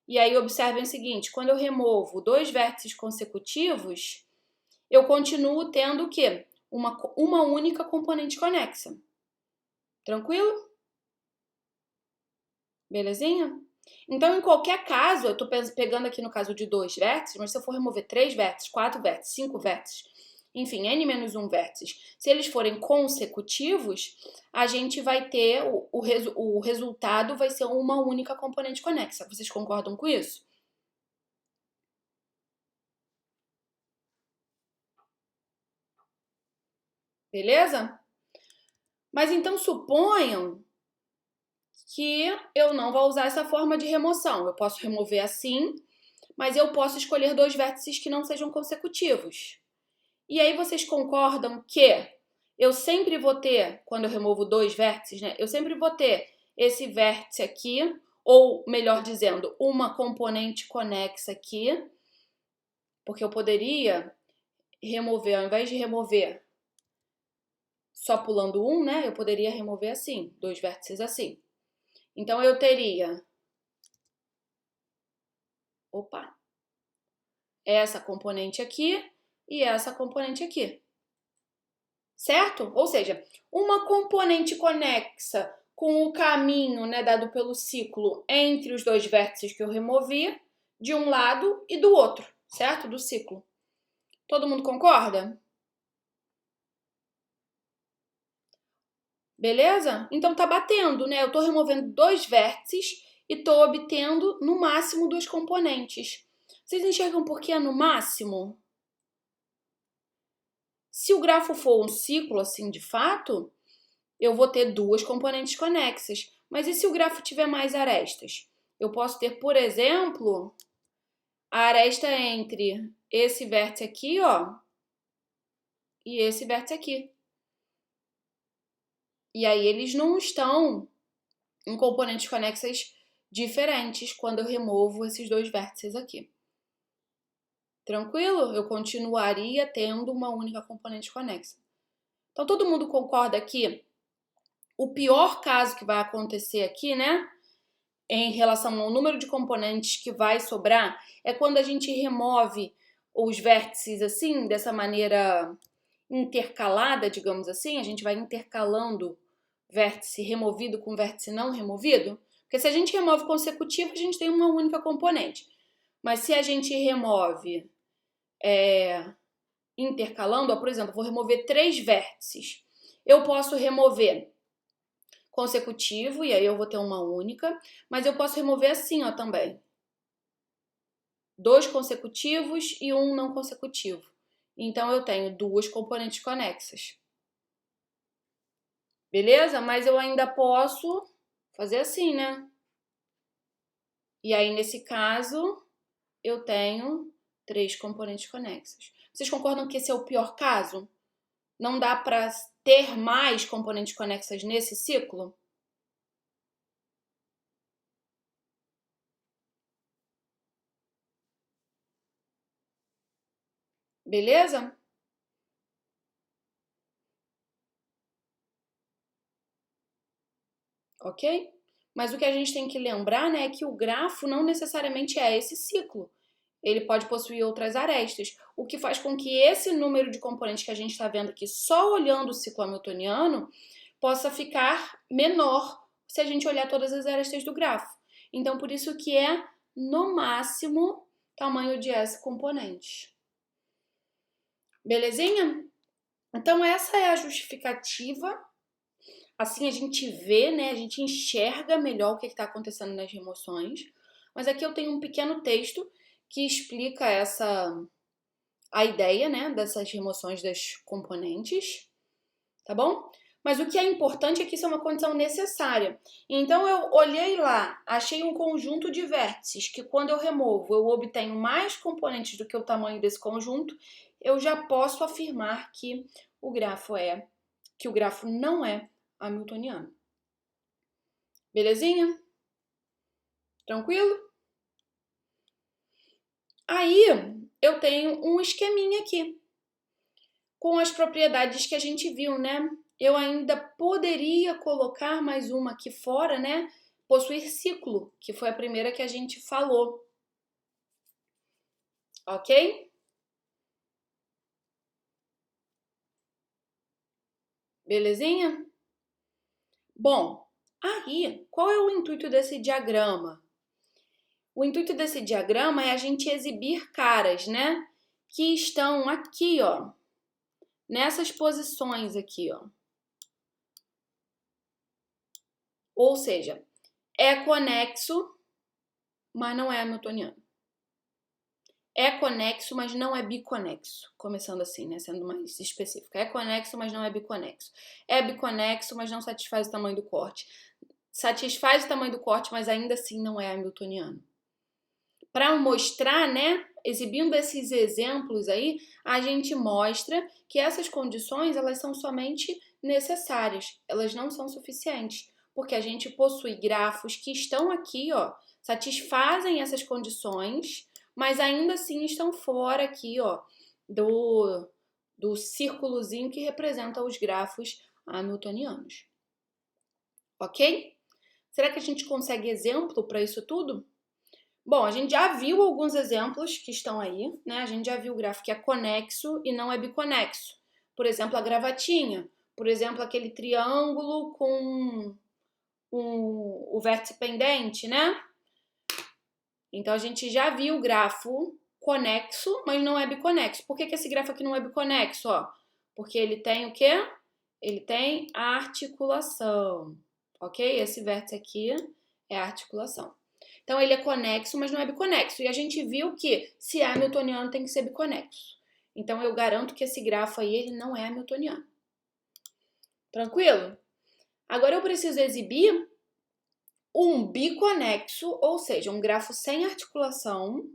e aí observem o seguinte, quando eu removo 2 vértices consecutivos, eu continuo tendo o quê? Uma única componente conexa. Tranquilo? Belezinha? Então, em qualquer caso, eu estou pegando aqui no caso de 2 vértices, mas se eu for remover 3 vértices, 4 vértices, 5 vértices, enfim, n-1 vértices, se eles forem consecutivos, a gente vai ter, o resultado vai ser uma única componente conexa. Vocês concordam com isso? Beleza? Mas então suponham que eu não vou usar essa forma de remoção. Eu posso remover assim, mas eu posso escolher dois vértices que não sejam consecutivos. E aí vocês concordam que eu sempre vou ter, quando eu removo dois vértices, né? Eu sempre vou ter esse vértice aqui, ou melhor dizendo, uma componente conexa aqui, porque eu poderia remover, ao invés de remover só pulando um, né? Eu poderia remover assim, dois vértices assim. Então eu teria, essa componente aqui e essa componente aqui. Certo? Ou seja, uma componente conexa com o caminho, né, dado pelo ciclo entre os dois vértices que eu removi, de um lado e do outro, certo? Do ciclo. Todo mundo concorda? Beleza? Então tá batendo, né? Eu tô removendo dois vértices e tô obtendo no máximo duas componentes. Vocês enxergam por que é no máximo? Se o grafo for um ciclo assim de fato, eu vou ter duas componentes conexas. Mas e se o grafo tiver mais arestas? Eu posso ter, por exemplo, a aresta entre esse vértice aqui, ó, e esse vértice aqui. E aí eles não estão em componentes conexas diferentes quando eu removo esses dois vértices aqui. Tranquilo? Eu continuaria tendo uma única componente conexa. Então todo mundo concorda que o pior caso que vai acontecer aqui, né, em relação ao número de componentes que vai sobrar, é quando a gente remove os vértices assim, dessa maneira intercalada, digamos assim, a gente vai intercalando vértice removido com vértice não removido, porque se a gente remove consecutivo, a gente tem uma única componente. Mas se a gente remove intercalando, ó, por exemplo, vou remover 3 vértices. Eu posso remover consecutivo, e aí eu vou ter uma única, mas eu posso remover assim, ó, também. 2 consecutivos e um não consecutivo. Então, eu tenho duas componentes conexas. Beleza? Mas eu ainda posso fazer assim, né? E aí, nesse caso, eu tenho 3 componentes conexas. Vocês concordam que esse é o pior caso? Não dá para ter mais componentes conexas nesse ciclo? Beleza? Ok? Mas o que a gente tem que lembrar, né, é que o grafo não necessariamente é esse ciclo. Ele pode possuir outras arestas, o que faz com que esse número de componentes que a gente está vendo aqui só olhando o ciclo hamiltoniano possa ficar menor se a gente olhar todas as arestas do grafo. Então, por isso que é, no máximo, tamanho de S componentes. Belezinha? Então, essa é a justificativa. Assim a gente vê, né? A gente enxerga melhor o que está acontecendo nas remoções. Mas aqui eu tenho um pequeno texto que explica a ideia, né, dessas remoções das componentes, tá bom? Mas o que é importante é que isso é uma condição necessária. Então eu olhei lá, achei um conjunto de vértices que quando eu removo eu obtenho mais componentes do que o tamanho desse conjunto, eu já posso afirmar que o grafo não é hamiltoniano. Belezinha? Tranquilo? Aí eu tenho um esqueminha aqui com as propriedades que a gente viu, né? Eu ainda poderia colocar mais uma aqui fora, né? Possuir ciclo, que foi a primeira que a gente falou. Ok? Belezinha? Bom, aí, qual é o intuito desse diagrama? O intuito desse diagrama é a gente exibir caras, né? Que estão aqui, ó, nessas posições aqui, ó. Ou seja, é conexo, mas não é hamiltoniano. É conexo, mas não é biconexo. Começando assim, né? Sendo mais específico. É conexo, mas não é biconexo. É biconexo, mas não satisfaz o tamanho do corte. Satisfaz o tamanho do corte, mas ainda assim não é hamiltoniano. Para mostrar, né? Exibindo esses exemplos aí, a gente mostra que essas condições, elas são somente necessárias. Elas não são suficientes. Porque a gente possui grafos que estão aqui, ó, satisfazem essas condições, mas ainda assim estão fora aqui, ó, do círculozinho que representa os grafos hamiltonianos. Ok? Será que a gente consegue exemplo para isso tudo? Bom, a gente já viu alguns exemplos que estão aí, né? A gente já viu o gráfico que é conexo e não é biconexo. Por exemplo, a gravatinha. Por exemplo, aquele triângulo com o vértice pendente, né? Então, a gente já viu o grafo conexo, mas não é biconexo. Por que esse grafo aqui não é biconexo? Ó? Porque ele tem o quê? Ele tem articulação, ok? Esse vértice aqui é a articulação. Então, ele é conexo, mas não é biconexo. E a gente viu que, se é hamiltoniano, tem que ser biconexo. Então, eu garanto que esse grafo aí, ele não é hamiltoniano. Tranquilo? Agora, eu preciso exibir um biconexo, ou seja, um grafo sem articulação,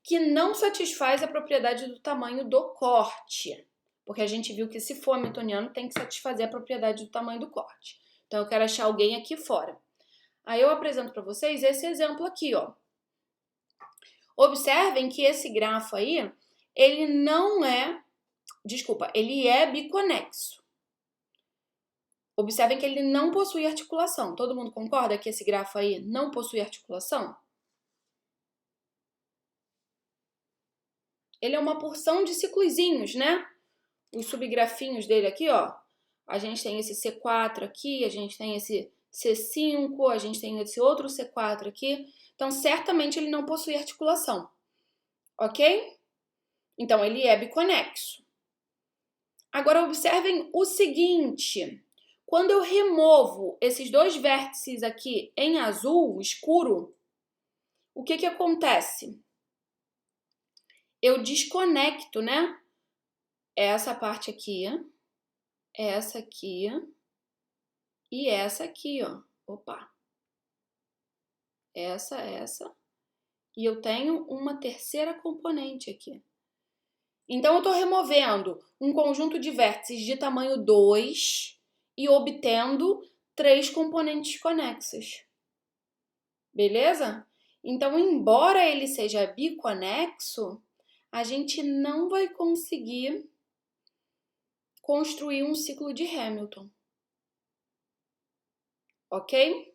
que não satisfaz a propriedade do tamanho do corte. Porque a gente viu que se for hamiltoniano, tem que satisfazer a propriedade do tamanho do corte. Então, eu quero achar alguém aqui fora. Aí eu apresento para vocês esse exemplo aqui, ó. Observem que esse grafo aí, ele não é... Desculpa, ele é biconexo. Observem que ele não possui articulação. Todo mundo concorda que esse grafo aí não possui articulação? Ele é uma porção de ciclozinhos, né? Os subgrafinhos dele aqui, ó. A gente tem esse C4 aqui, a gente tem esse C5, a gente tem esse outro C4 aqui. Então, certamente ele não possui articulação. Ok? Então, ele é biconexo. Agora, observem o seguinte. Quando eu removo esses dois vértices aqui em azul escuro, o que acontece? Eu desconecto, né? Essa parte aqui, essa aqui e essa aqui, ó. Opa! Essa. E eu tenho uma terceira componente aqui. Então, eu estou removendo um conjunto de vértices de tamanho 2 e obtendo 3 componentes conexas. Beleza? Então, embora ele seja biconexo, a gente não vai conseguir construir um ciclo de Hamilton. Ok?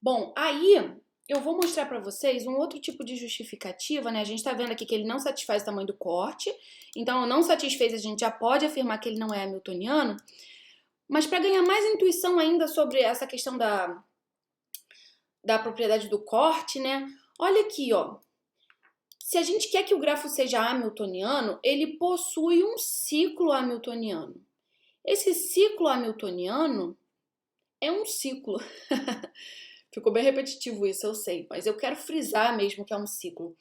Bom, aí eu vou mostrar para vocês um outro tipo de justificativa, né? A gente está vendo aqui que ele não satisfaz o tamanho do corte, então não satisfez, a gente já pode afirmar que ele não é hamiltoniano, mas para ganhar mais intuição ainda sobre essa questão da propriedade do corte, né? Olha aqui, ó. Se a gente quer que o grafo seja hamiltoniano, ele possui um ciclo hamiltoniano. Esse ciclo hamiltoniano é um ciclo. Ficou bem repetitivo isso, eu sei, mas eu quero frisar mesmo que é um ciclo.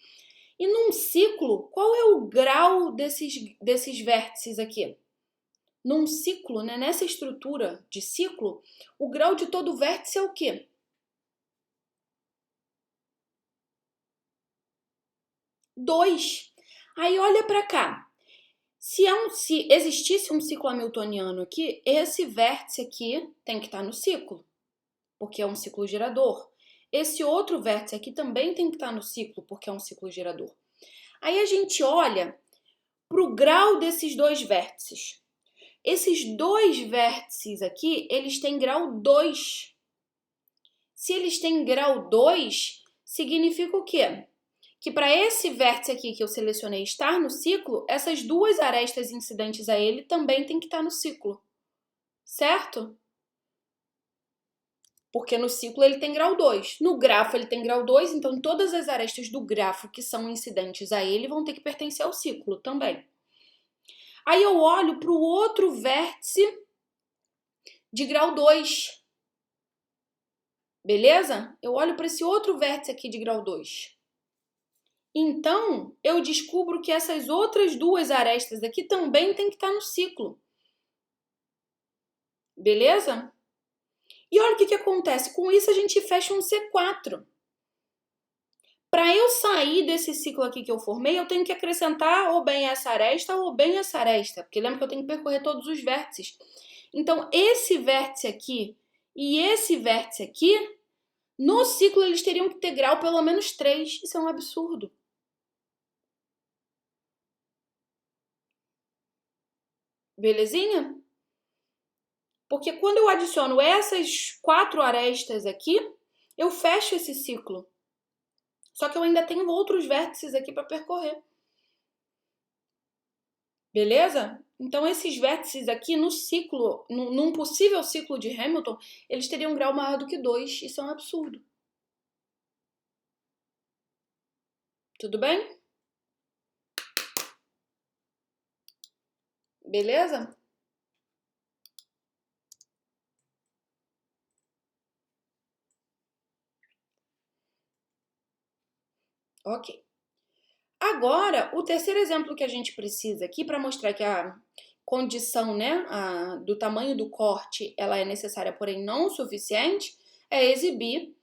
E num ciclo, qual é o grau desses vértices aqui? Num ciclo, né, nessa estrutura de ciclo, o grau de todo vértice é o quê? 2. Aí olha para cá. Se existisse um ciclo hamiltoniano aqui, esse vértice aqui tem que estar no ciclo, porque é um ciclo gerador. Esse outro vértice aqui também tem que estar no ciclo, porque é um ciclo gerador. Aí a gente olha para o grau desses dois vértices. Esses dois vértices aqui, eles têm grau 2. Se eles têm grau 2, significa o quê? Que para esse vértice aqui que eu selecionei estar no ciclo, essas duas arestas incidentes a ele também tem que estar no ciclo, certo? Porque no ciclo ele tem grau 2. No grafo ele tem grau 2, então todas as arestas do grafo que são incidentes a ele vão ter que pertencer ao ciclo também. Aí eu olho para o outro vértice de grau 2. Beleza? Eu olho para esse outro vértice aqui de grau 2. Então, eu descubro que essas outras duas arestas aqui também tem que estar no ciclo. Beleza? E olha o que acontece. Com isso, a gente fecha um C4. Para eu sair desse ciclo aqui que eu formei, eu tenho que acrescentar ou bem essa aresta ou bem essa aresta. Porque lembra que eu tenho que percorrer todos os vértices. Então, esse vértice aqui e esse vértice aqui, no ciclo eles teriam que ter grau pelo menos 3. Isso é um absurdo. Belezinha? Porque quando eu adiciono essas 4 arestas aqui, eu fecho esse ciclo. Só que eu ainda tenho outros vértices aqui para percorrer. Beleza? Então, esses vértices aqui no ciclo, num possível ciclo de Hamilton, eles teriam um grau maior do que 2. Isso é um absurdo. Tudo bem? Beleza? Ok. Agora, o terceiro exemplo que a gente precisa aqui para mostrar que a condição, né, do tamanho do corte, ela é necessária, porém não suficiente, é exibir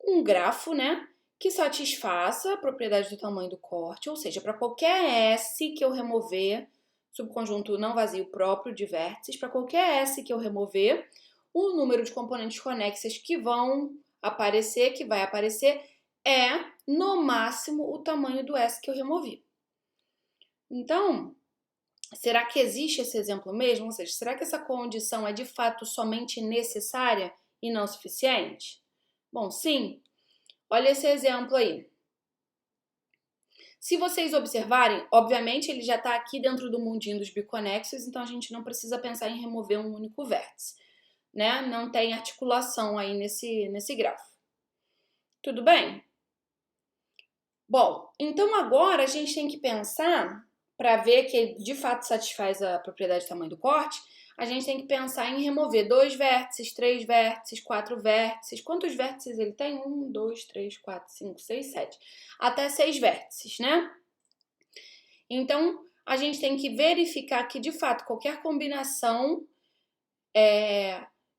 um grafo, né, que satisfaça a propriedade do tamanho do corte, ou seja, para qualquer S que eu remover, subconjunto não vazio próprio de vértices, para qualquer S que eu remover, o número de componentes conexas que vai aparecer, é, no máximo, o tamanho do S que eu removi. Então, será que existe esse exemplo mesmo? Ou seja, será que essa condição é de fato somente necessária e não suficiente? Bom, sim. Olha esse exemplo aí. Se vocês observarem, obviamente ele já está aqui dentro do mundinho dos biconexos, então a gente não precisa pensar em remover um único vértice, né? Não tem articulação aí nesse grafo. Tudo bem? Bom, então agora a gente tem que pensar, para ver que de fato satisfaz a propriedade de tamanho do corte, a gente tem que pensar em remover 2 vértices, 3 vértices, 4 vértices. Quantos vértices ele tem? 1, 2, 3, 4, 5, 6, 7. Até 6 vértices, né? Então, a gente tem que verificar que, de fato, qualquer combinação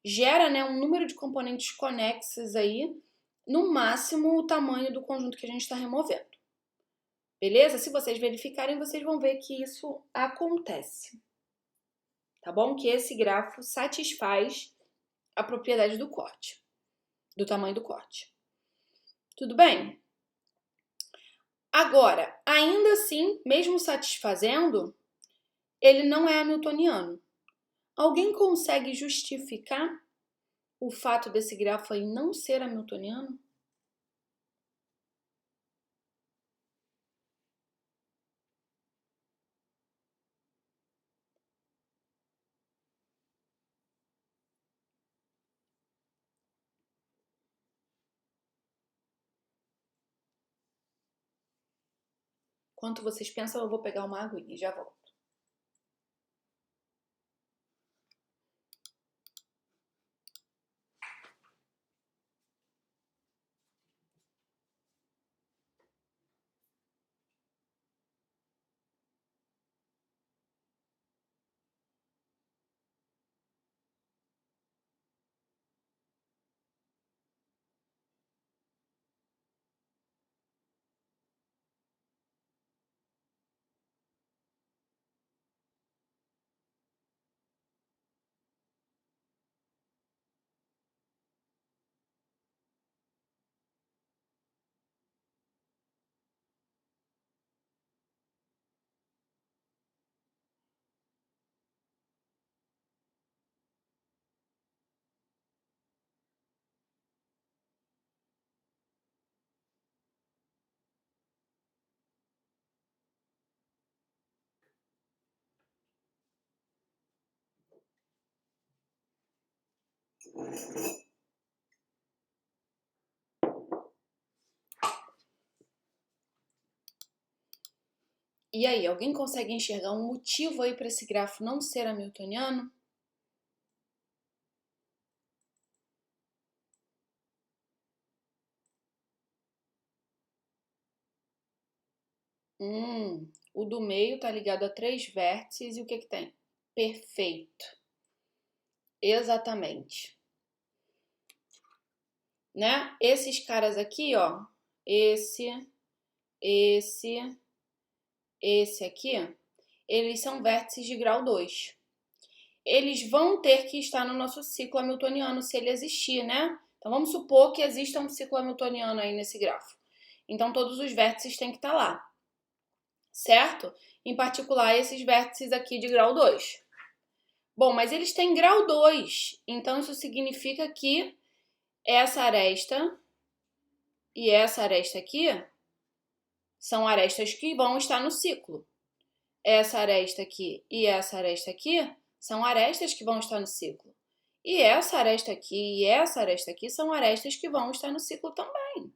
gera, né, um número de componentes conexos aí, no máximo o tamanho do conjunto que a gente está removendo. Beleza? Se vocês verificarem, vocês vão ver que isso acontece. Tá bom? Que esse grafo satisfaz a propriedade do corte, do tamanho do corte. Tudo bem? Agora, ainda assim, mesmo satisfazendo, ele não é hamiltoniano. Alguém consegue justificar o fato desse grafo aí não ser hamiltoniano? Enquanto vocês pensam, eu vou pegar uma aguinha e já volto. E aí, alguém consegue enxergar um motivo aí para esse grafo não ser hamiltoniano? O do meio está ligado a 3 vértices e o que que tem? Perfeito. Exatamente. Né? Esses caras aqui, ó, esse aqui, eles são vértices de grau 2. Eles vão ter que estar no nosso ciclo hamiltoniano se ele existir, né? Então vamos supor que exista um ciclo hamiltoniano aí nesse grafo. Então todos os vértices têm que estar lá, certo? Em particular esses vértices aqui de grau 2. Bom, mas eles têm grau 2, então isso significa que essa aresta e essa aresta aqui são arestas que vão estar no ciclo. Essa aresta aqui e essa aresta aqui são arestas que vão estar no ciclo. E essa aresta aqui e essa aresta aqui são arestas que vão estar no ciclo também.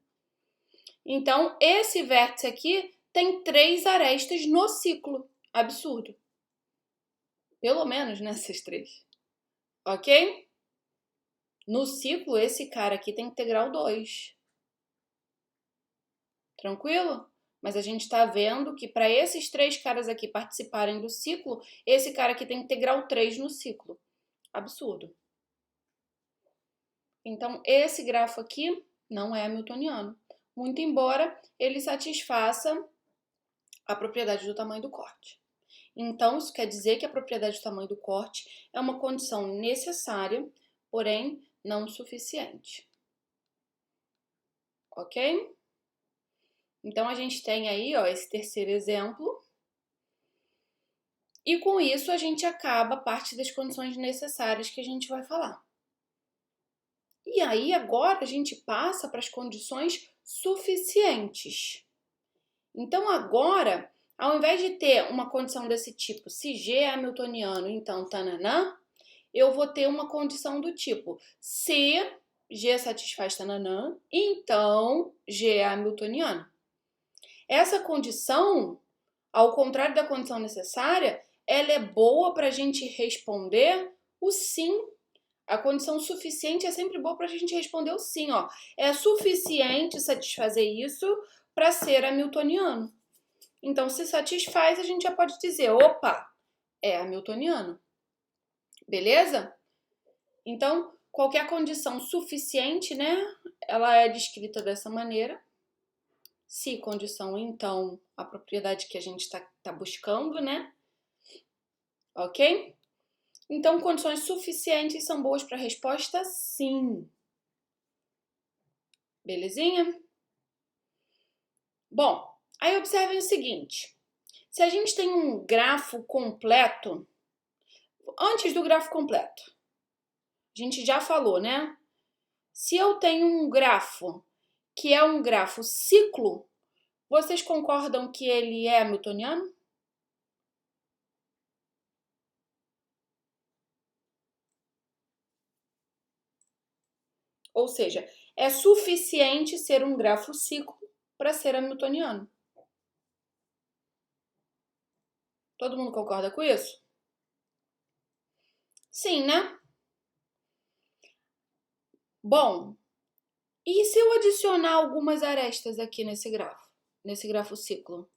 Então, esse vértice aqui tem 3 arestas no ciclo. Absurdo. Pelo menos nessas 3. Ok? No ciclo, esse cara aqui tem que ter grau 2. Tranquilo? Mas a gente está vendo que para esses 3 caras aqui participarem do ciclo, esse cara aqui tem que ter grau 3 no ciclo. Absurdo. Então, esse grafo aqui não é hamiltoniano. Muito embora ele satisfaça a propriedade do tamanho do corte. Então, isso quer dizer que a propriedade do tamanho do corte é uma condição necessária, porém não suficiente. Ok? Então, a gente tem aí, ó, esse terceiro exemplo. E com isso, a gente acaba parte das condições necessárias que a gente vai falar. E aí, agora, a gente passa para as condições suficientes. Então, agora, ao invés de ter uma condição desse tipo, se G é hamiltoniano, então tananã, eu vou ter uma condição do tipo, se G satisfaz tananã, então G é hamiltoniano. Essa condição, ao contrário da condição necessária, ela é boa para a gente responder o sim. A condição suficiente é sempre boa para a gente responder o sim. Ó. É suficiente satisfazer isso para ser hamiltoniano. Então, se satisfaz, a gente já pode dizer, opa, é hamiltoniano. Beleza? Então, qualquer condição suficiente, né, ela é descrita dessa maneira. Se condição, então, a propriedade que a gente tá buscando, né? Ok? Então, condições suficientes são boas para a resposta sim. Belezinha? Bom, aí observem o seguinte. Se a gente tem um grafo completo, antes do grafo completo, a gente já falou, né? Se eu tenho um grafo que é um grafo ciclo, vocês concordam que ele é hamiltoniano? Ou seja, é suficiente ser um grafo ciclo para ser hamiltoniano. Todo mundo concorda com isso? Sim, né? Bom, e se eu adicionar algumas arestas aqui nesse grafo ciclo?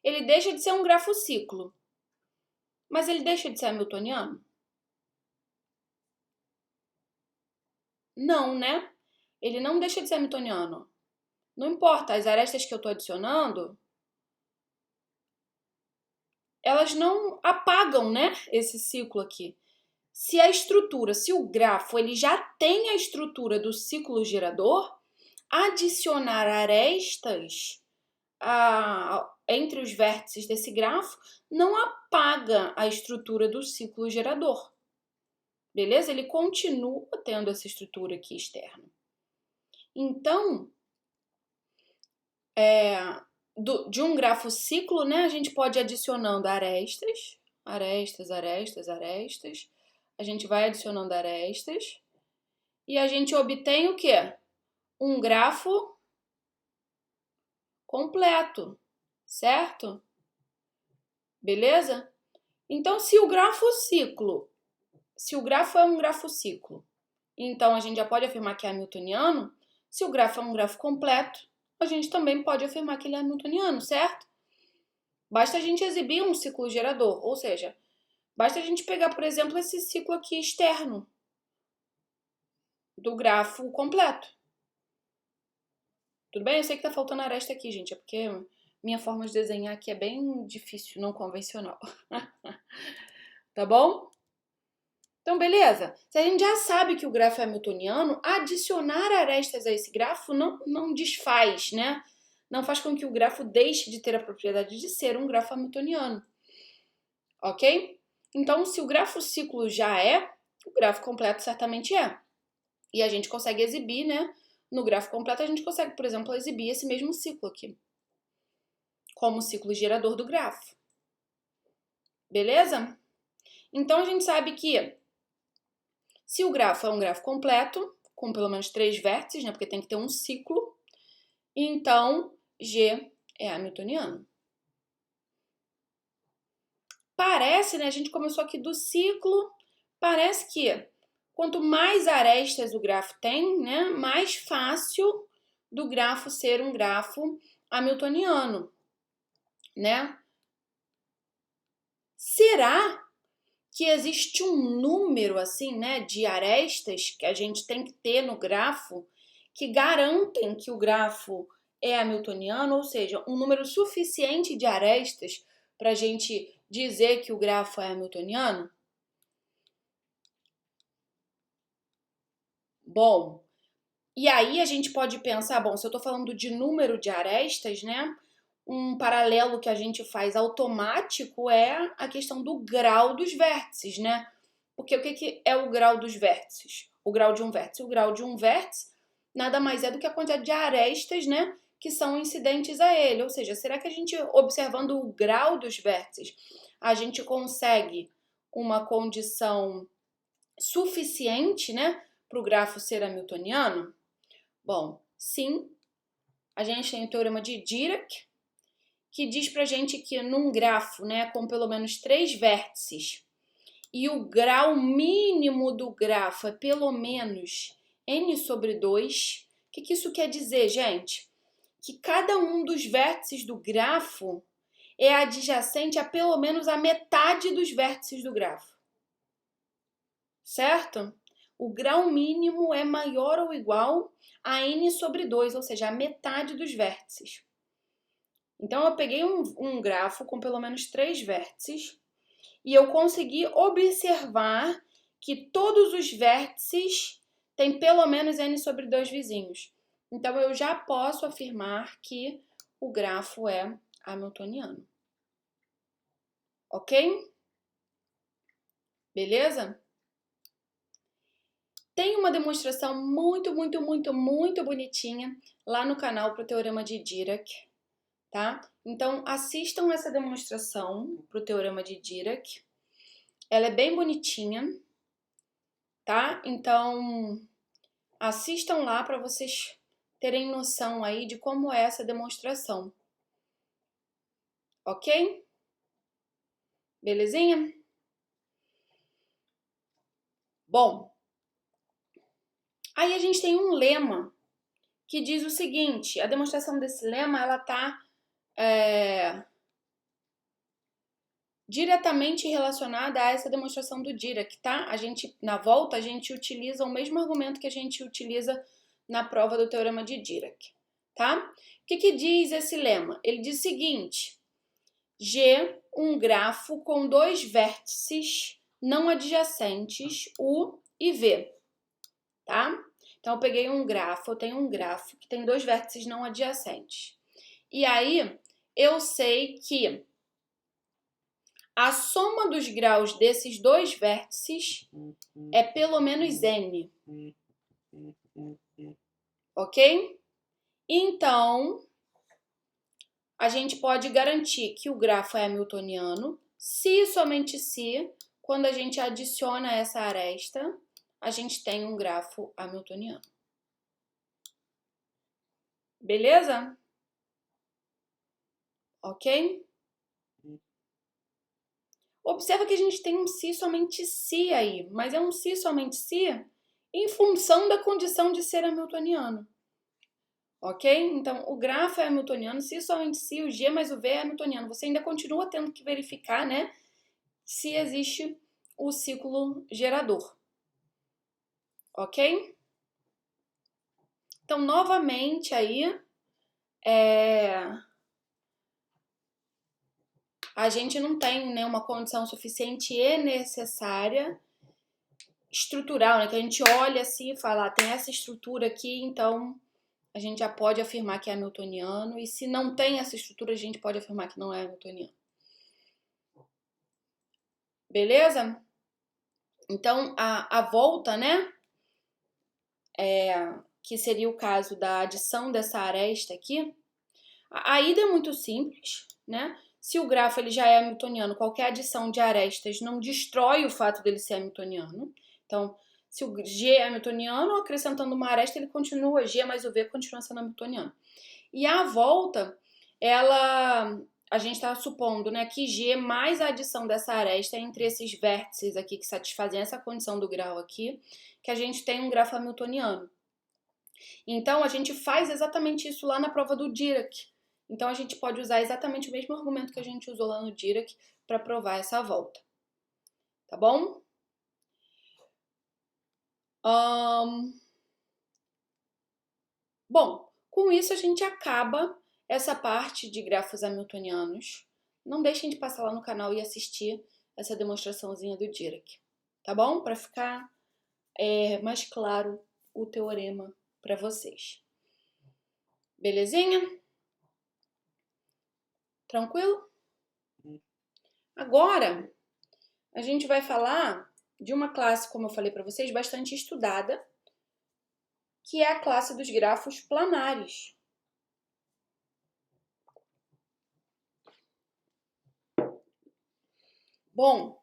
Ele deixa de ser um grafo ciclo, mas ele deixa de ser hamiltoniano? Não, né? Ele não deixa de ser hamiltoniano. Não importa, as arestas que eu estou adicionando, elas não apagam, né, esse ciclo aqui. Se a estrutura, se o grafo ele já tem a estrutura do ciclo gerador, adicionar arestas entre os vértices desse grafo não apaga a estrutura do ciclo gerador. Beleza? Ele continua tendo essa estrutura aqui externa. Então, de um grafo ciclo, né, a gente pode ir adicionando arestas. A gente vai adicionando arestas. E a gente obtém o quê? Um grafo completo, certo? Beleza? Então, se o grafo é um grafo ciclo, então a gente já pode afirmar que é hamiltoniano. Se o grafo é um grafo completo, a gente também pode afirmar que ele é hamiltoniano, certo? Basta a gente exibir um ciclo gerador, ou seja, basta a gente pegar, por exemplo, esse ciclo aqui externo do grafo completo. Tudo bem? Eu sei que tá faltando aresta aqui, gente, é porque minha forma de desenhar aqui é bem difícil, não convencional. Tá bom? Então, beleza? Se a gente já sabe que o grafo é hamiltoniano, adicionar arestas a esse grafo não desfaz, né? Não faz com que o grafo deixe de ter a propriedade de ser um grafo hamiltoniano. Ok? Então, se o grafo ciclo já é, o grafo completo certamente é. E a gente consegue exibir, né? No grafo completo, a gente consegue, por exemplo, exibir esse mesmo ciclo aqui, como o ciclo gerador do grafo. Beleza? Então, a gente sabe que se o grafo é um grafo completo, com pelo menos 3 vértices, né? Porque tem que ter um ciclo, então G é hamiltoniano. Parece, né? A gente começou aqui do ciclo, parece que quanto mais arestas o grafo tem, né? Mais fácil do grafo ser um grafo hamiltoniano, né? Será que existe um número assim, né, de arestas que a gente tem que ter no grafo que garantem que o grafo é hamiltoniano, ou seja, um número suficiente de arestas para a gente dizer que o grafo é hamiltoniano? Bom, e aí a gente pode pensar, bom, se eu estou falando de número de arestas, né? Um paralelo que a gente faz automático é a questão do grau dos vértices, né? Porque o que é o grau dos vértices? O grau de um vértice. O grau de um vértice nada mais é do que a quantidade de arestas, né? Que são incidentes a ele. Ou seja, será que a gente, observando o grau dos vértices, a gente consegue uma condição suficiente, né? Para o grafo ser hamiltoniano? Bom, sim. A gente tem o teorema de Dirac, que diz pra gente que num grafo, né, com pelo menos 3 vértices, e o grau mínimo do grafo é pelo menos n sobre 2, o que isso quer dizer, gente? Que cada um dos vértices do grafo é adjacente a pelo menos a metade dos vértices do grafo. Certo? O grau mínimo é maior ou igual a n sobre 2, ou seja, a metade dos vértices. Então, eu peguei um grafo com pelo menos 3 vértices e eu consegui observar que todos os vértices têm pelo menos n sobre 2 vizinhos. Então, eu já posso afirmar que o grafo é hamiltoniano. Ok? Beleza? Tem uma demonstração muito bonitinha lá no canal para o Teorema de Dirac, tá? Então, assistam essa demonstração para o Teorema de Dirac. Ela é bem bonitinha, tá? Então, assistam lá para vocês terem noção aí de como é essa demonstração. Ok? Belezinha? Bom, aí a gente tem um lema que diz o seguinte, a demonstração desse lema, ela tá diretamente relacionada a essa demonstração do Dirac, tá? Na volta, a gente utiliza o mesmo argumento que a gente utiliza na prova do Teorema de Dirac, tá? O que diz esse lema? Ele diz o seguinte, G, um grafo com 2 vértices não adjacentes, U e V, tá? Então, eu peguei eu tenho um grafo que tem 2 vértices não adjacentes. E aí, eu sei que a soma dos graus desses 2 vértices é pelo menos n. Ok? Então, a gente pode garantir que o grafo é hamiltoniano se e somente se, quando a gente adiciona essa aresta, a gente tem um grafo hamiltoniano. Beleza? Ok? Observa que a gente tem um se somente se aí, mas é um se somente se em função da condição de ser hamiltoniano. Ok? Então, o grafo é hamiltoniano, se somente se, o G mais o V é hamiltoniano. Você ainda continua tendo que verificar, né, se existe o ciclo gerador. Ok? Então, novamente aí, a gente não tem, né, uma condição suficiente e necessária estrutural, né, que a gente olha assim e fala, tem essa estrutura aqui, então a gente já pode afirmar que é hamiltoniano, e se não tem essa estrutura, a gente pode afirmar que não é hamiltoniano. Beleza? Então, a volta, né, que seria o caso da adição dessa aresta aqui, a ida é muito simples, né? Se o grafo ele já é hamiltoniano, qualquer adição de arestas não destrói o fato dele ser hamiltoniano. Então, se o G é hamiltoniano, acrescentando uma aresta, ele continua, G mais o V continua sendo hamiltoniano. E a volta, a gente está supondo, né, que G mais a adição dessa aresta entre esses vértices aqui que satisfazem essa condição do grau aqui, que a gente tem um grafo hamiltoniano. Então, a gente faz exatamente isso lá na prova do Dirac. Então, a gente pode usar exatamente o mesmo argumento que a gente usou lá no Dirac para provar essa volta. Tá bom? Bom, com isso a gente acaba essa parte de grafos hamiltonianos. Não deixem de passar lá no canal e assistir essa demonstraçãozinha do Dirac. Tá bom? Para ficar mais claro o teorema para vocês. Belezinha? Tranquilo? Agora, a gente vai falar de uma classe, como eu falei para vocês, bastante estudada, que é a classe dos grafos planares. Bom,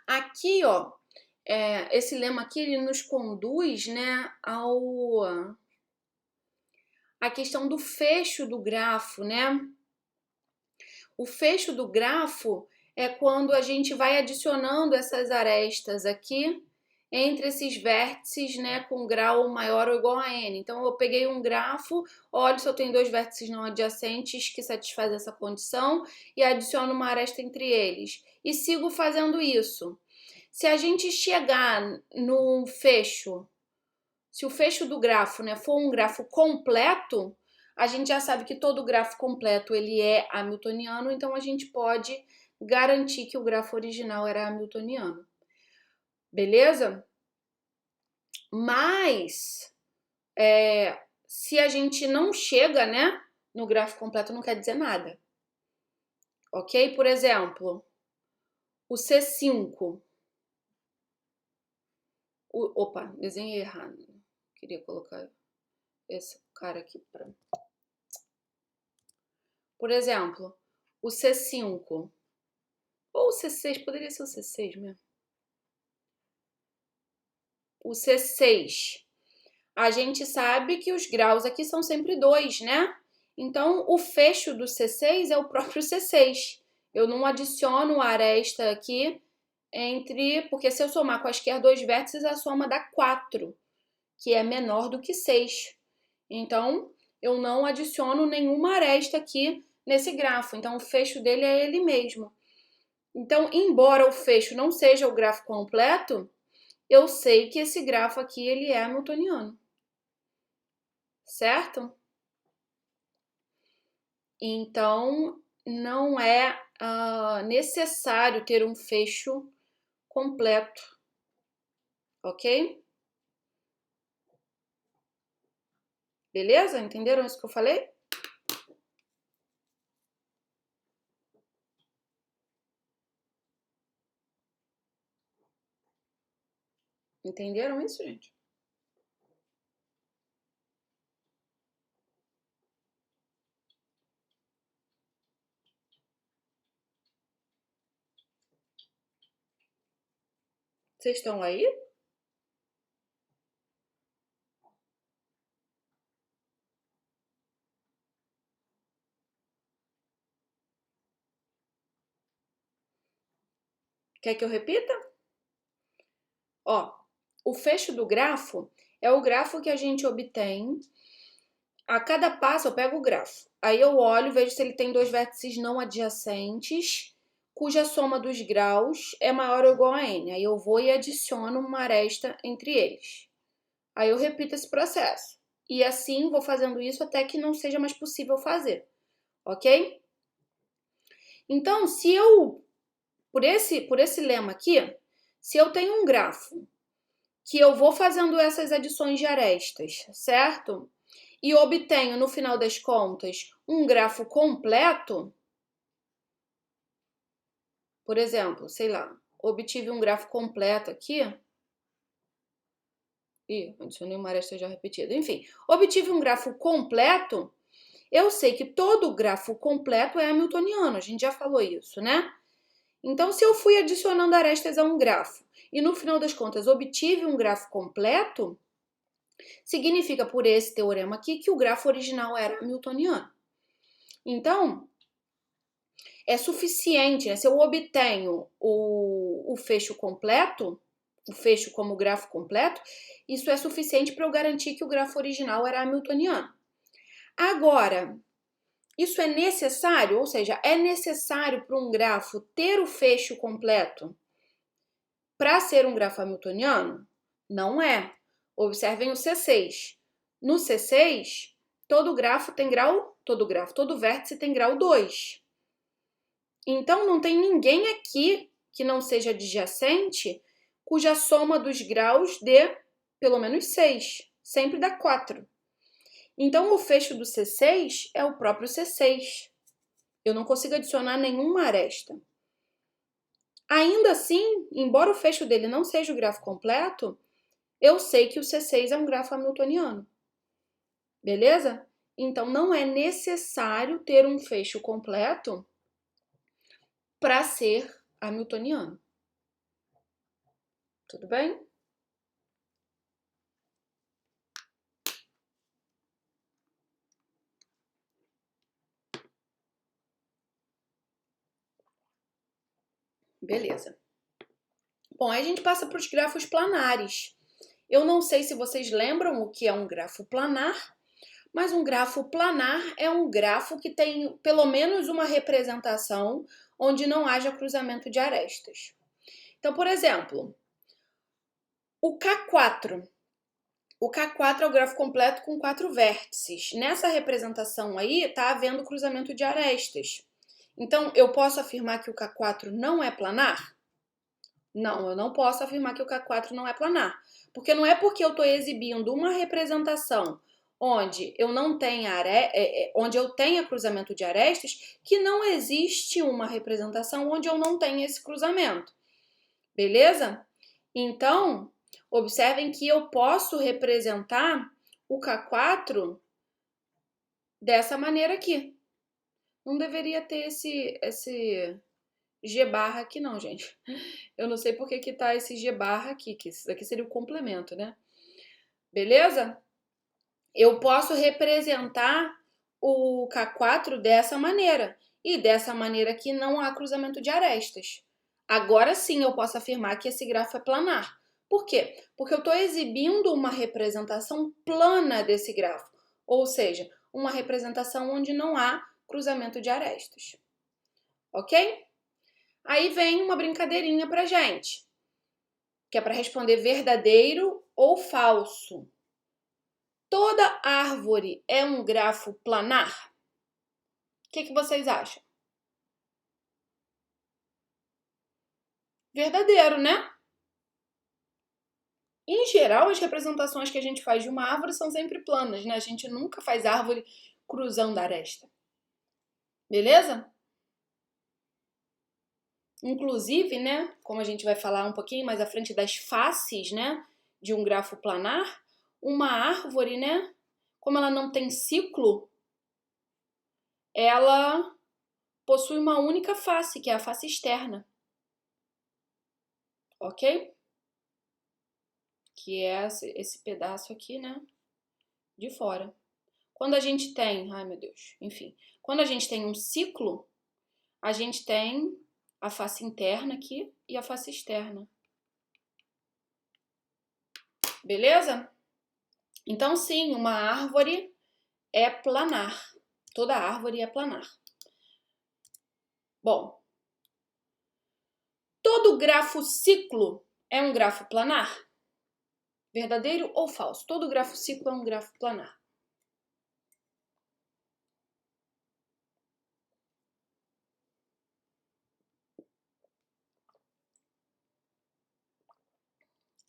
aqui, ó, esse lema aqui, ele nos conduz, né, a questão do fecho do grafo, né? O fecho do grafo é quando a gente vai adicionando essas arestas aqui entre esses vértices, né, com grau maior ou igual a n. Então, eu peguei um grafo, olho se eu tenho dois vértices não adjacentes que satisfazem essa condição e adiciono uma aresta entre eles. E sigo fazendo isso. Se a gente chegar num fecho, se o fecho do grafo, né, for um grafo completo, a gente já sabe que todo grafo completo ele é hamiltoniano, então a gente pode garantir que o grafo original era hamiltoniano. Beleza? Mas, se a gente não chega, né, no grafo completo, não quer dizer nada. Ok? Por exemplo, o C5. Opa, desenhei errado. Queria colocar esse cara aqui para... Por exemplo, o C5. Ou o C6, poderia ser o C6 mesmo. O C6. A gente sabe que os graus aqui são sempre 2, né? Então, o fecho do C6 é o próprio C6. Eu não adiciono a aresta aqui porque se eu somar quaisquer dois vértices, a soma dá 4, que é menor do que 6. Então, eu não adiciono nenhuma aresta aqui nesse grafo. Então, o fecho dele é ele mesmo. Então, embora o fecho não seja o grafo completo, eu sei que esse grafo aqui ele é hamiltoniano. Certo? Então, não é necessário ter um fecho completo. Ok? Beleza? Entenderam isso que eu falei? Entenderam isso, gente? Vocês estão aí? Quer que eu repita? Ó, o fecho do grafo é o grafo que a gente obtém. A cada passo eu pego o grafo. Aí eu olho, vejo se ele tem dois vértices não adjacentes, cuja soma dos graus é maior ou igual a n. Aí eu vou e adiciono uma aresta entre eles. Aí eu repito esse processo. E assim vou fazendo isso até que não seja mais possível fazer. Ok? Então, se eu, por esse lema aqui, se eu tenho um grafo que eu vou fazendo essas adições de arestas, certo? E obtenho, no final das contas, um grafo completo, por exemplo, sei lá, obtive um grafo completo aqui. Ih, adicionei uma aresta já repetida. Enfim, obtive um grafo completo. Eu sei que todo grafo completo é hamiltoniano, a gente já falou isso, né? Então, se eu fui adicionando arestas a um grafo e no final das contas obtive um grafo completo, significa por esse teorema aqui que o grafo original era hamiltoniano. Então, é suficiente, né? Se eu obtenho o fecho completo, o fecho como grafo completo, isso é suficiente para eu garantir que o grafo original era hamiltoniano. Agora, isso é necessário? Ou seja, é necessário para um grafo ter o fecho completo para ser um grafo hamiltoniano? Não é. Observem o C6. No C6, todo vértice tem grau 2. Então, não tem ninguém aqui que não seja adjacente cuja soma dos graus dê pelo menos 6. Sempre dá 4. Então, o fecho do C6 é o próprio C6. Eu não consigo adicionar nenhuma aresta. Ainda assim, embora o fecho dele não seja o grafo completo, eu sei que o C6 é um grafo hamiltoniano. Beleza? Então, não é necessário ter um fecho completo para ser hamiltoniano. Tudo bem? Beleza. Bom, aí a gente passa para os grafos planares. Eu não sei se vocês lembram o que é um grafo planar, mas um grafo planar é um grafo que tem pelo menos uma representação onde não haja cruzamento de arestas. Então, por exemplo, o K4. O K4 é o grafo completo com 4 vértices. Nessa representação aí, está havendo cruzamento de arestas. Então, eu posso afirmar que o K4 não é planar? Não, eu não posso afirmar que o K4 não é planar. Porque não é porque eu estou exibindo uma representação onde eu não tenha onde eu tenha cruzamento de arestas que não existe uma representação onde eu não tenha esse cruzamento. Beleza? Então, observem que eu posso representar o K4 dessa maneira aqui. Não deveria ter esse G barra aqui não, gente. Eu não sei por que tá esse G barra aqui, que isso daqui seria o complemento, né? Beleza? Eu posso representar o K4 dessa maneira. E dessa maneira aqui não há cruzamento de arestas. Agora sim eu posso afirmar que esse grafo é planar. Por quê? Porque eu estou exibindo uma representação plana desse grafo. Ou seja, uma representação onde não há cruzamento de arestas. Ok? Aí vem uma brincadeirinha pra gente, que é para responder verdadeiro ou falso. Toda árvore é um grafo planar? O que vocês acham? Verdadeiro, né? Em geral, as representações que a gente faz de uma árvore são sempre planas, né? A gente nunca faz árvore cruzando a aresta. Beleza? Inclusive, né, como a gente vai falar um pouquinho mais à frente das faces, né, de um grafo planar, uma árvore, né, como ela não tem ciclo, ela possui uma única face, que é a face externa. Ok? Que é esse pedaço aqui, né, de fora. Quando a gente tem, ai meu Deus, enfim, quando a gente tem um ciclo, a gente tem a face interna aqui e a face externa. Beleza? Então, sim, uma árvore é planar. Toda árvore é planar. Bom, todo grafo ciclo é um grafo planar? Verdadeiro ou falso? Todo grafo ciclo é um grafo planar.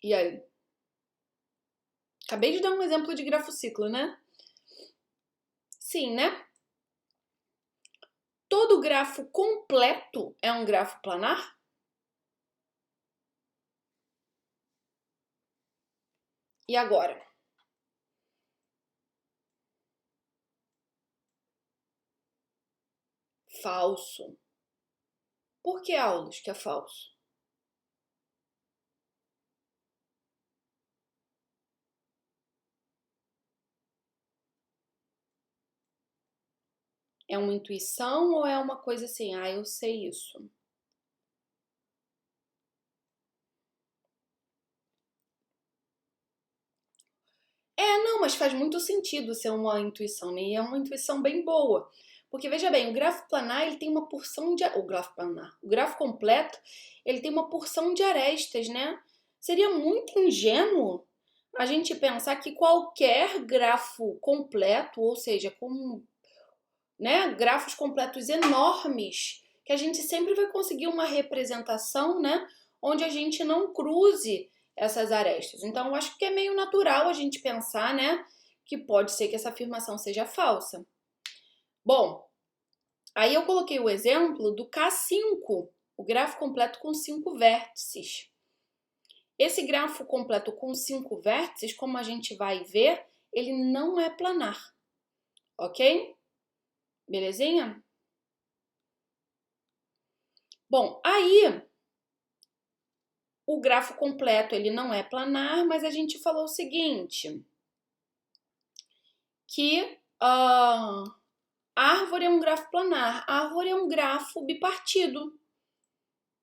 E aí? Acabei de dar um exemplo de grafo ciclo, né? Sim, né? Todo grafo completo é um grafo planar? E agora? Falso. Por que, Aulus, que é falso? É uma intuição ou é uma coisa assim, eu sei isso? Não, mas faz muito sentido ser uma intuição, né? E é uma intuição bem boa. Porque, veja bem, o grafo planar, ele tem uma porção de... O grafo planar, o grafo completo, ele tem uma porção de arestas, né? Seria muito ingênuo a gente pensar que qualquer grafo completo, ou seja, com, né, grafos completos enormes, que a gente sempre vai conseguir uma representação, né, onde a gente não cruze essas arestas. Então, eu acho que é meio natural a gente pensar, né, que pode ser que essa afirmação seja falsa. Bom, aí eu coloquei o exemplo do K5, o grafo completo com 5 vértices. Esse grafo completo com 5 vértices, como a gente vai ver, ele não é planar, ok? Belezinha? Bom, aí o grafo completo ele não é planar, mas a gente falou o seguinte, que árvore é um grafo planar, árvore é um grafo bipartido,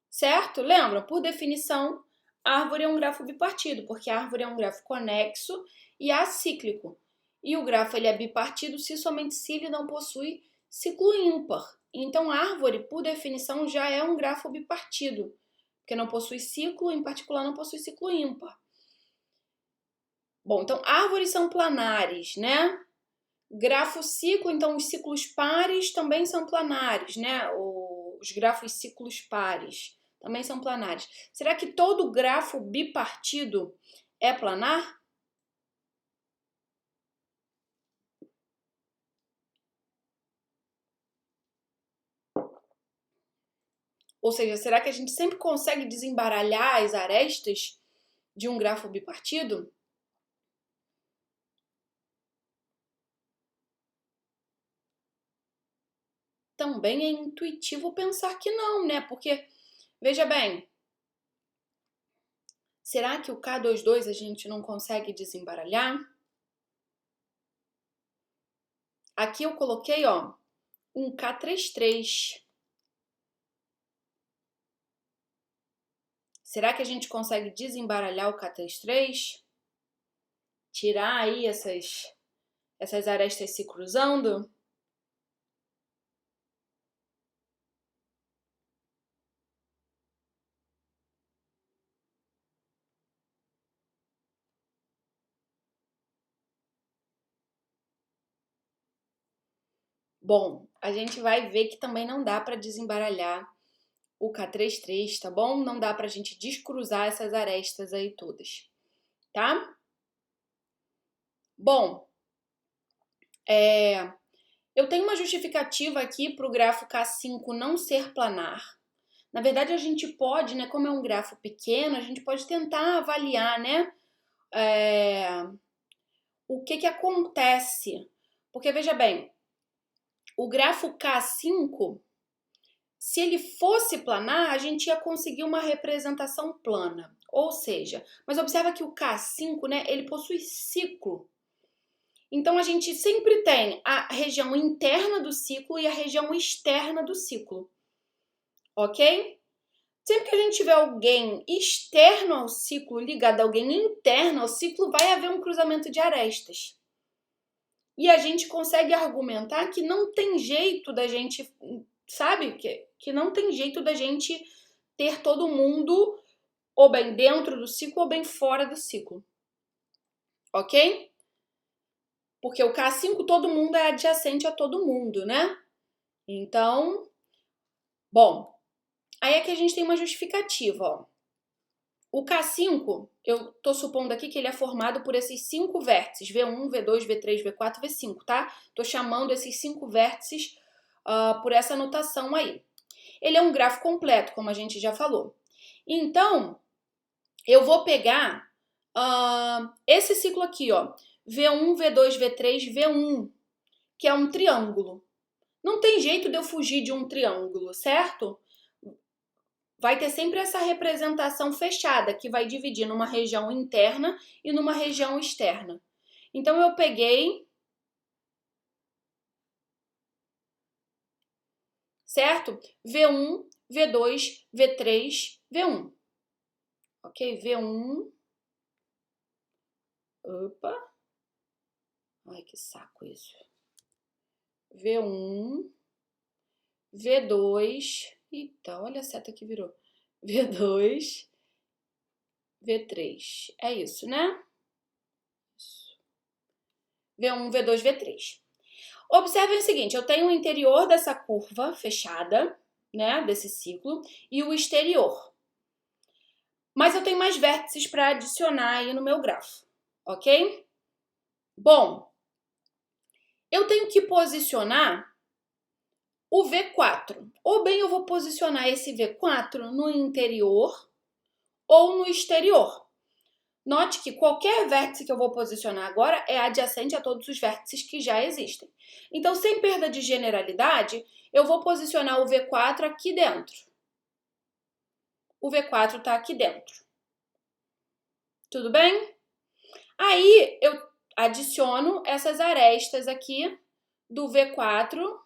certo? Lembra? Por definição, árvore é um grafo bipartido, porque a árvore é um grafo conexo e acíclico. E o grafo ele é bipartido somente se ele não possui ciclo ímpar. Então, árvore, por definição, já é um grafo bipartido, porque não possui ciclo, em particular não possui ciclo ímpar. Bom, então árvores são planares, né? Grafo ciclo, então os ciclos pares também são planares, né? Os grafos ciclos pares também são planares. Será que todo grafo bipartido é planar? Ou seja, será que a gente sempre consegue desembaralhar as arestas de um grafo bipartido? Também é intuitivo pensar que não, né? Porque, veja bem, será que o K22 a gente não consegue desembaralhar? Aqui eu coloquei, ó, um K33. Será que a gente consegue desembaralhar o K33? Tirar aí essas arestas se cruzando? Bom, a gente vai ver que também não dá para desembaralhar o K33, tá bom? Não dá pra gente descruzar essas arestas aí todas, tá? Bom, eu tenho uma justificativa aqui para o grafo K5 não ser planar. Na verdade, a gente pode, né, como é um grafo pequeno, a gente pode tentar avaliar, né, o que acontece. Porque, veja bem, o grafo K5, se ele fosse planar, a gente ia conseguir uma representação plana. Ou seja, mas observa que o K5, né, ele possui ciclo. Então, a gente sempre tem a região interna do ciclo e a região externa do ciclo. Ok? Sempre que a gente tiver alguém externo ao ciclo ligado a alguém interno ao ciclo, vai haver um cruzamento de arestas. E a gente consegue argumentar que não tem jeito da gente, sabe? Que não tem jeito da gente ter todo mundo ou bem dentro do ciclo ou bem fora do ciclo. Ok? Porque o K5 todo mundo é adjacente a todo mundo, né? Então, bom, aí é que a gente tem uma justificativa, ó. O K5, eu tô supondo aqui que ele é formado por esses 5 vértices, V1, V2, V3, V4, V5, tá? Tô chamando esses 5 vértices por essa notação aí. Ele é um grafo completo, como a gente já falou. Então, eu vou pegar esse ciclo aqui, ó, V1, V2, V3, V1, que é um triângulo. Não tem jeito de eu fugir de um triângulo, certo? Vai ter sempre essa representação fechada, que vai dividir numa região interna e numa região externa. Então, eu peguei, certo? V1, V2, V3, V1. Ok? V1. Opa. Ai, que saco isso. V1, V2. Eita, olha a seta que virou. V2, V3. É isso, né? Isso. V1, V2, V3. Observem o seguinte, eu tenho o interior dessa curva fechada, né, desse ciclo, e o exterior. Mas eu tenho mais vértices para adicionar aí no meu grafo, ok? Bom, eu tenho que posicionar o V4. Ou bem eu vou posicionar esse V4 no interior ou no exterior. Note que qualquer vértice que eu vou posicionar agora é adjacente a todos os vértices que já existem. Então, sem perda de generalidade, eu vou posicionar o V4 aqui dentro. O V4 está aqui dentro. Tudo bem? Aí, eu adiciono essas arestas aqui do V4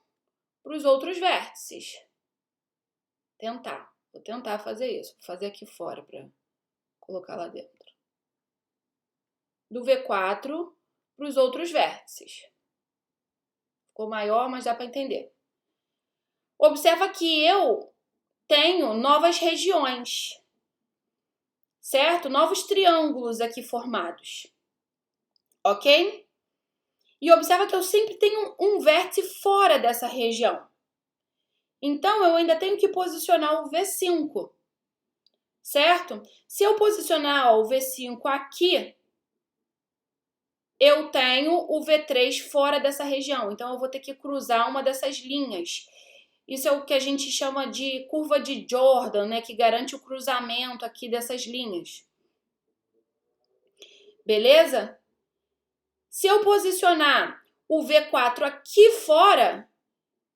para os outros vértices. Vou tentar fazer isso. Vou fazer aqui fora para colocar lá dentro. Do V4 para os outros vértices. Ficou maior, mas dá para entender. Observa que eu tenho novas regiões, certo? Novos triângulos aqui formados, ok? E observa que eu sempre tenho um vértice fora dessa região. Então, eu ainda tenho que posicionar o V5, certo? Se eu posicionar o V5 aqui, eu tenho o V3 fora dessa região. Então, eu vou ter que cruzar uma dessas linhas. Isso é o que a gente chama de curva de Jordan, né? Que garante o cruzamento aqui dessas linhas. Beleza? Se eu posicionar o V4 aqui fora,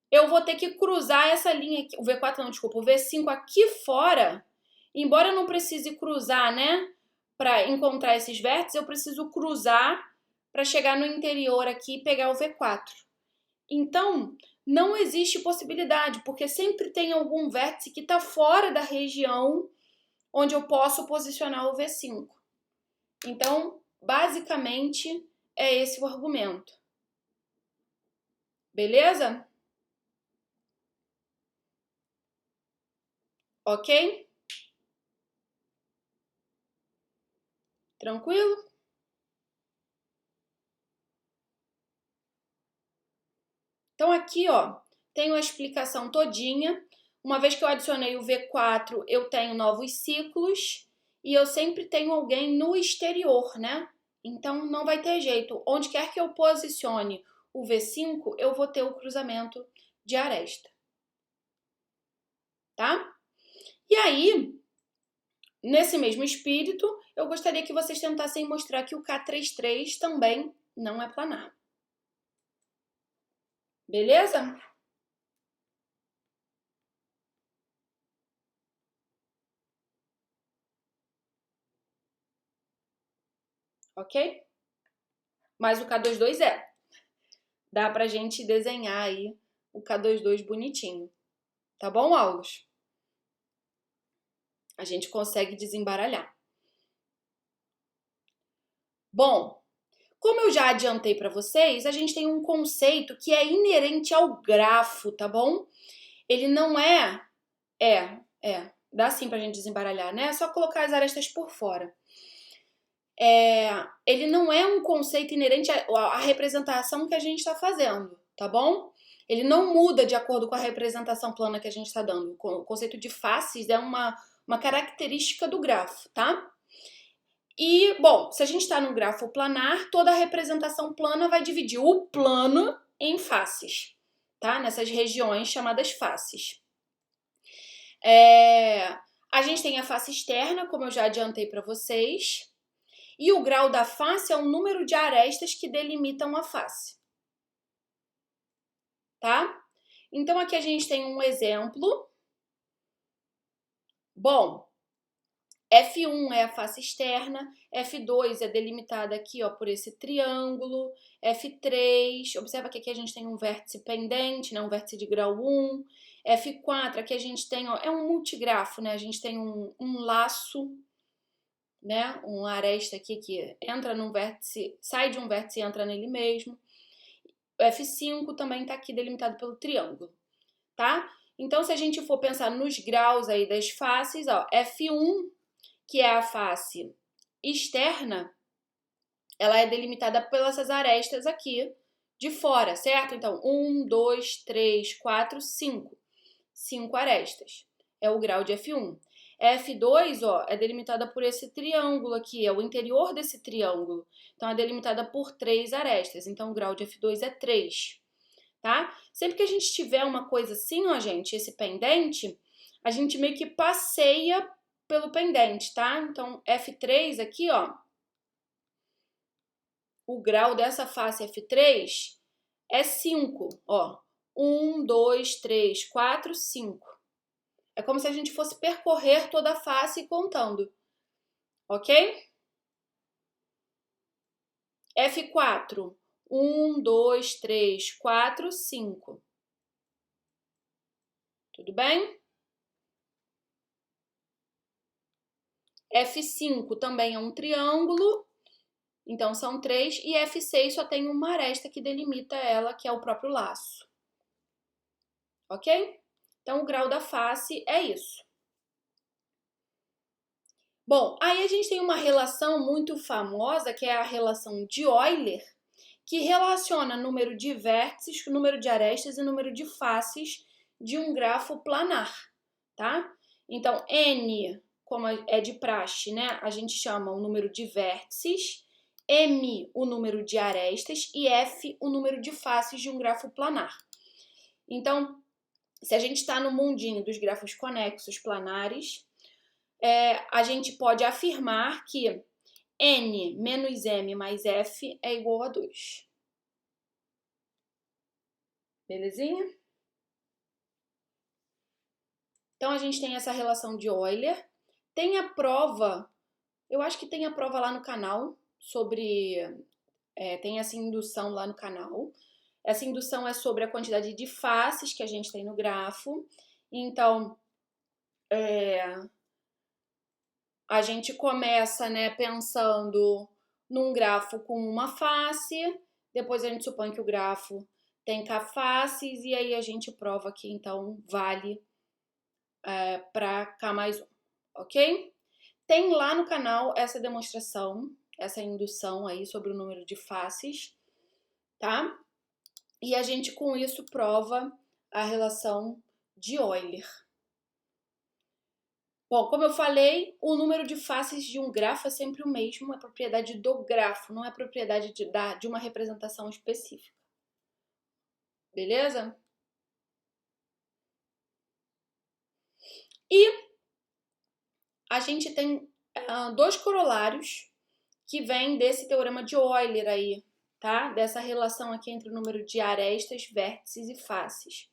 eu vou ter que cruzar essa linha aqui. O V4 não, desculpa, o V5 aqui fora. Embora eu não precise cruzar, né? Para encontrar esses vértices, eu preciso cruzar para chegar no interior aqui e pegar o V4. Então, não existe possibilidade, porque sempre tem algum vértice que está fora da região onde eu posso posicionar o V5. Então, basicamente, é esse o argumento. Beleza? Ok? Tranquilo? Então, aqui, ó, tenho a explicação todinha. Uma vez que eu adicionei o V4, eu tenho novos ciclos e eu sempre tenho alguém no exterior, né? Então, não vai ter jeito. Onde quer que eu posicione o V5, eu vou ter o cruzamento de aresta. Tá? E aí, nesse mesmo espírito, eu gostaria que vocês tentassem mostrar que o K33 também não é planar. Beleza? Ok? Mas o K22 é. Dá pra gente desenhar aí o K22 bonitinho. Tá bom, Aulus? A gente consegue desembaralhar. Bom, como eu já adiantei para vocês, a gente tem um conceito que é inerente ao grafo, tá bom? Ele não é... dá sim pra gente desembaralhar, né? É só colocar as arestas por fora. Ele não é um conceito inerente à representação que a gente está fazendo, tá bom? Ele não muda de acordo com a representação plana que a gente está dando. O conceito de faces é uma característica do grafo, tá? E, bom, se a gente está no grafo planar, toda a representação plana vai dividir o plano em faces, tá? Nessas regiões chamadas faces. A gente tem a face externa, como eu já adiantei para vocês. E o grau da face é o número de arestas que delimitam a face. Tá? Então, aqui a gente tem um exemplo. Bom, F1 é a face externa, F2 é delimitada aqui, ó, por esse triângulo, F3, observa que aqui a gente tem um vértice pendente, né, um vértice de grau 1, F4, aqui a gente tem, ó, é um multigrafo, né, a gente tem um laço, né, um aresta aqui que entra num vértice, sai de um vértice e entra nele mesmo. O F5 também está aqui delimitado pelo triângulo, tá? Então, se a gente for pensar nos graus aí das faces, ó, F1, que é a face externa, ela é delimitada pelas arestas aqui de fora, certo? Então, 1, 2, 3, 4, 5. 5 arestas. É o grau de F1. F2, ó, é delimitada por esse triângulo aqui, é o interior desse triângulo. Então, é delimitada por 3 arestas. Então, o grau de F2 é 3, tá? Sempre que a gente tiver uma coisa assim, ó, gente, esse pendente, a gente meio que passeia pelo pendente, tá? Então, F3 aqui, ó, o grau dessa face F3 é 5, ó. 1, 2, 3, 4, 5. É como se a gente fosse percorrer toda a face contando, ok? F4, 1, 2, 3, 4, 5. Tudo bem? F5 também é um triângulo, então são 3. E F6 só tem uma aresta que delimita ela, que é o próprio laço. Ok? Então, o grau da face é isso. Bom, aí a gente tem uma relação muito famosa, que é a relação de Euler, que relaciona número de vértices, número de arestas e número de faces de um grafo planar, tá? Então, N, como é de praxe, né? A gente chama o número de vértices, M, o número de arestas e F, o número de faces de um grafo planar. Então, se a gente está no mundinho dos grafos conexos planares, a gente pode afirmar que N menos M mais F é igual a 2. Belezinha? Então, a gente tem essa relação de Euler. Tem a prova, eu acho que tem a prova lá no canal sobre... tem essa indução lá no canal. Essa indução é sobre a quantidade de faces que a gente tem no grafo. Então, a gente começa, né, pensando num grafo com uma face, depois a gente supõe que o grafo tem k faces, e aí a gente prova que, então, vale para k mais 1, ok? Tem lá no canal essa demonstração, essa indução aí sobre o número de faces, tá? E a gente, com isso, prova a relação de Euler. Bom, como eu falei, o número de faces de um grafo é sempre o mesmo, é propriedade do grafo, não é propriedade de uma representação específica. Beleza? E a gente tem dois corolários que vêm desse teorema de Euler aí, tá? Dessa relação aqui entre o número de arestas, vértices e faces.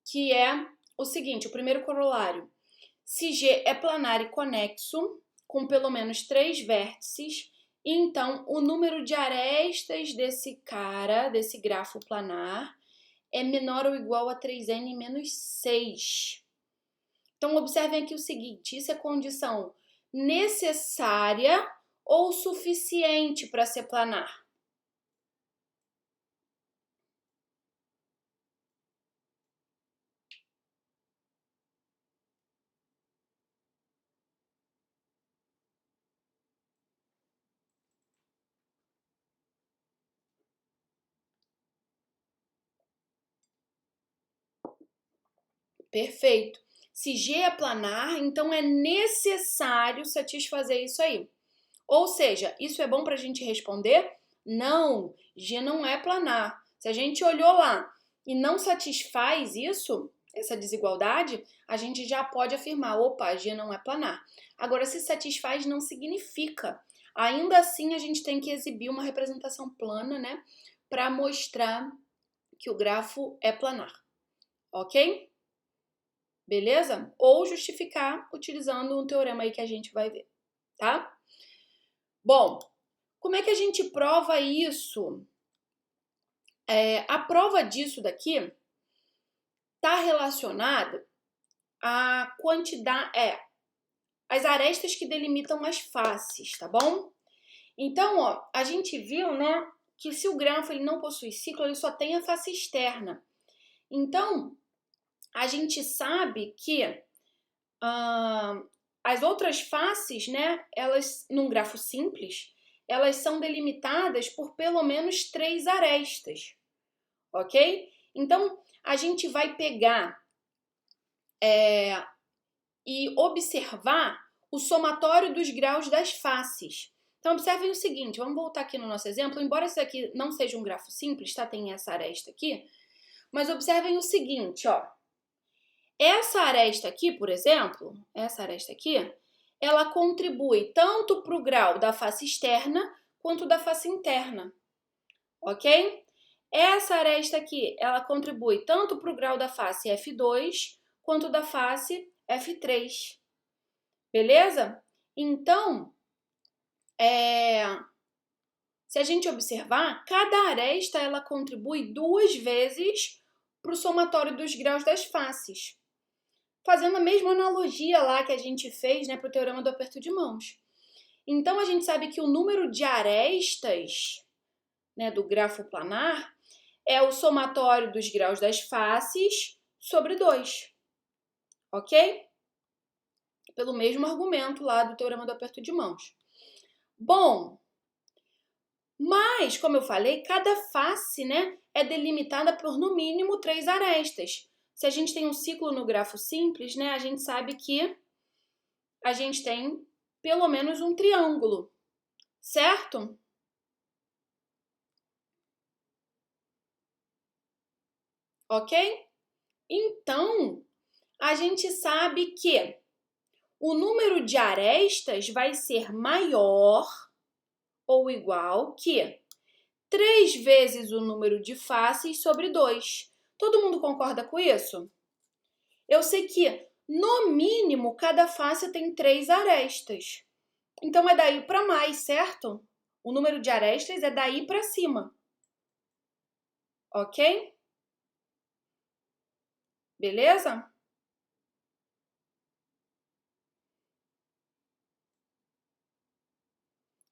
Que é o seguinte, o primeiro corolário. Se G é planar e conexo, com pelo menos 3 vértices, então o número de arestas desse grafo planar, é menor ou igual a 3n menos 6. Então, observem aqui o seguinte, isso é condição necessária ou suficiente para ser planar? Perfeito. Se G é planar, então é necessário satisfazer isso aí. Ou seja, isso é bom para a gente responder? Não, G não é planar. Se a gente olhou lá e não satisfaz isso, essa desigualdade, a gente já pode afirmar, opa, G não é planar. Agora, se satisfaz não significa. Ainda assim, a gente tem que exibir uma representação plana, né, para mostrar que o grafo é planar, ok? Beleza? Ou justificar utilizando um teorema aí que a gente vai ver, tá? Bom, como é que a gente prova isso? A prova disso daqui está relacionada à quantidade, as arestas que delimitam as faces, tá bom? Então, ó, a gente viu, né, que se o grafo ele não possui ciclo, ele só tem a face externa. Então, a gente sabe que as outras faces, né, elas, num grafo simples, elas são delimitadas por pelo menos 3 arestas, ok? Então, a gente vai pegar e observar o somatório dos graus das faces. Então, observem o seguinte, vamos voltar aqui no nosso exemplo, embora isso aqui não seja um grafo simples, tá? Tem essa aresta aqui, mas observem o seguinte, ó. Essa aresta aqui, por exemplo, ela contribui tanto para o grau da face externa quanto da face interna, ok? Essa aresta aqui, ela contribui tanto para o grau da face F2 quanto da face F3, beleza? Então, se a gente observar, cada aresta ela contribui 2 vezes para o somatório dos graus das faces. Fazendo a mesma analogia lá que a gente fez, né, para o teorema do aperto de mãos. Então, a gente sabe que o número de arestas, né, do grafo planar é o somatório dos graus das faces sobre 2, ok? Pelo mesmo argumento lá do teorema do aperto de mãos. Bom, mas, como eu falei, cada face, né, é delimitada por no mínimo 3 arestas. Se a gente tem um ciclo no grafo simples, né, a gente sabe que a gente tem pelo menos um triângulo, certo? Ok? Então, a gente sabe que o número de arestas vai ser maior ou igual que 3 vezes o número de faces sobre 2. Todo mundo concorda com isso? Eu sei que, no mínimo, cada face tem 3 arestas. Então, é daí para mais, certo? O número de arestas é daí para cima. Ok? Beleza?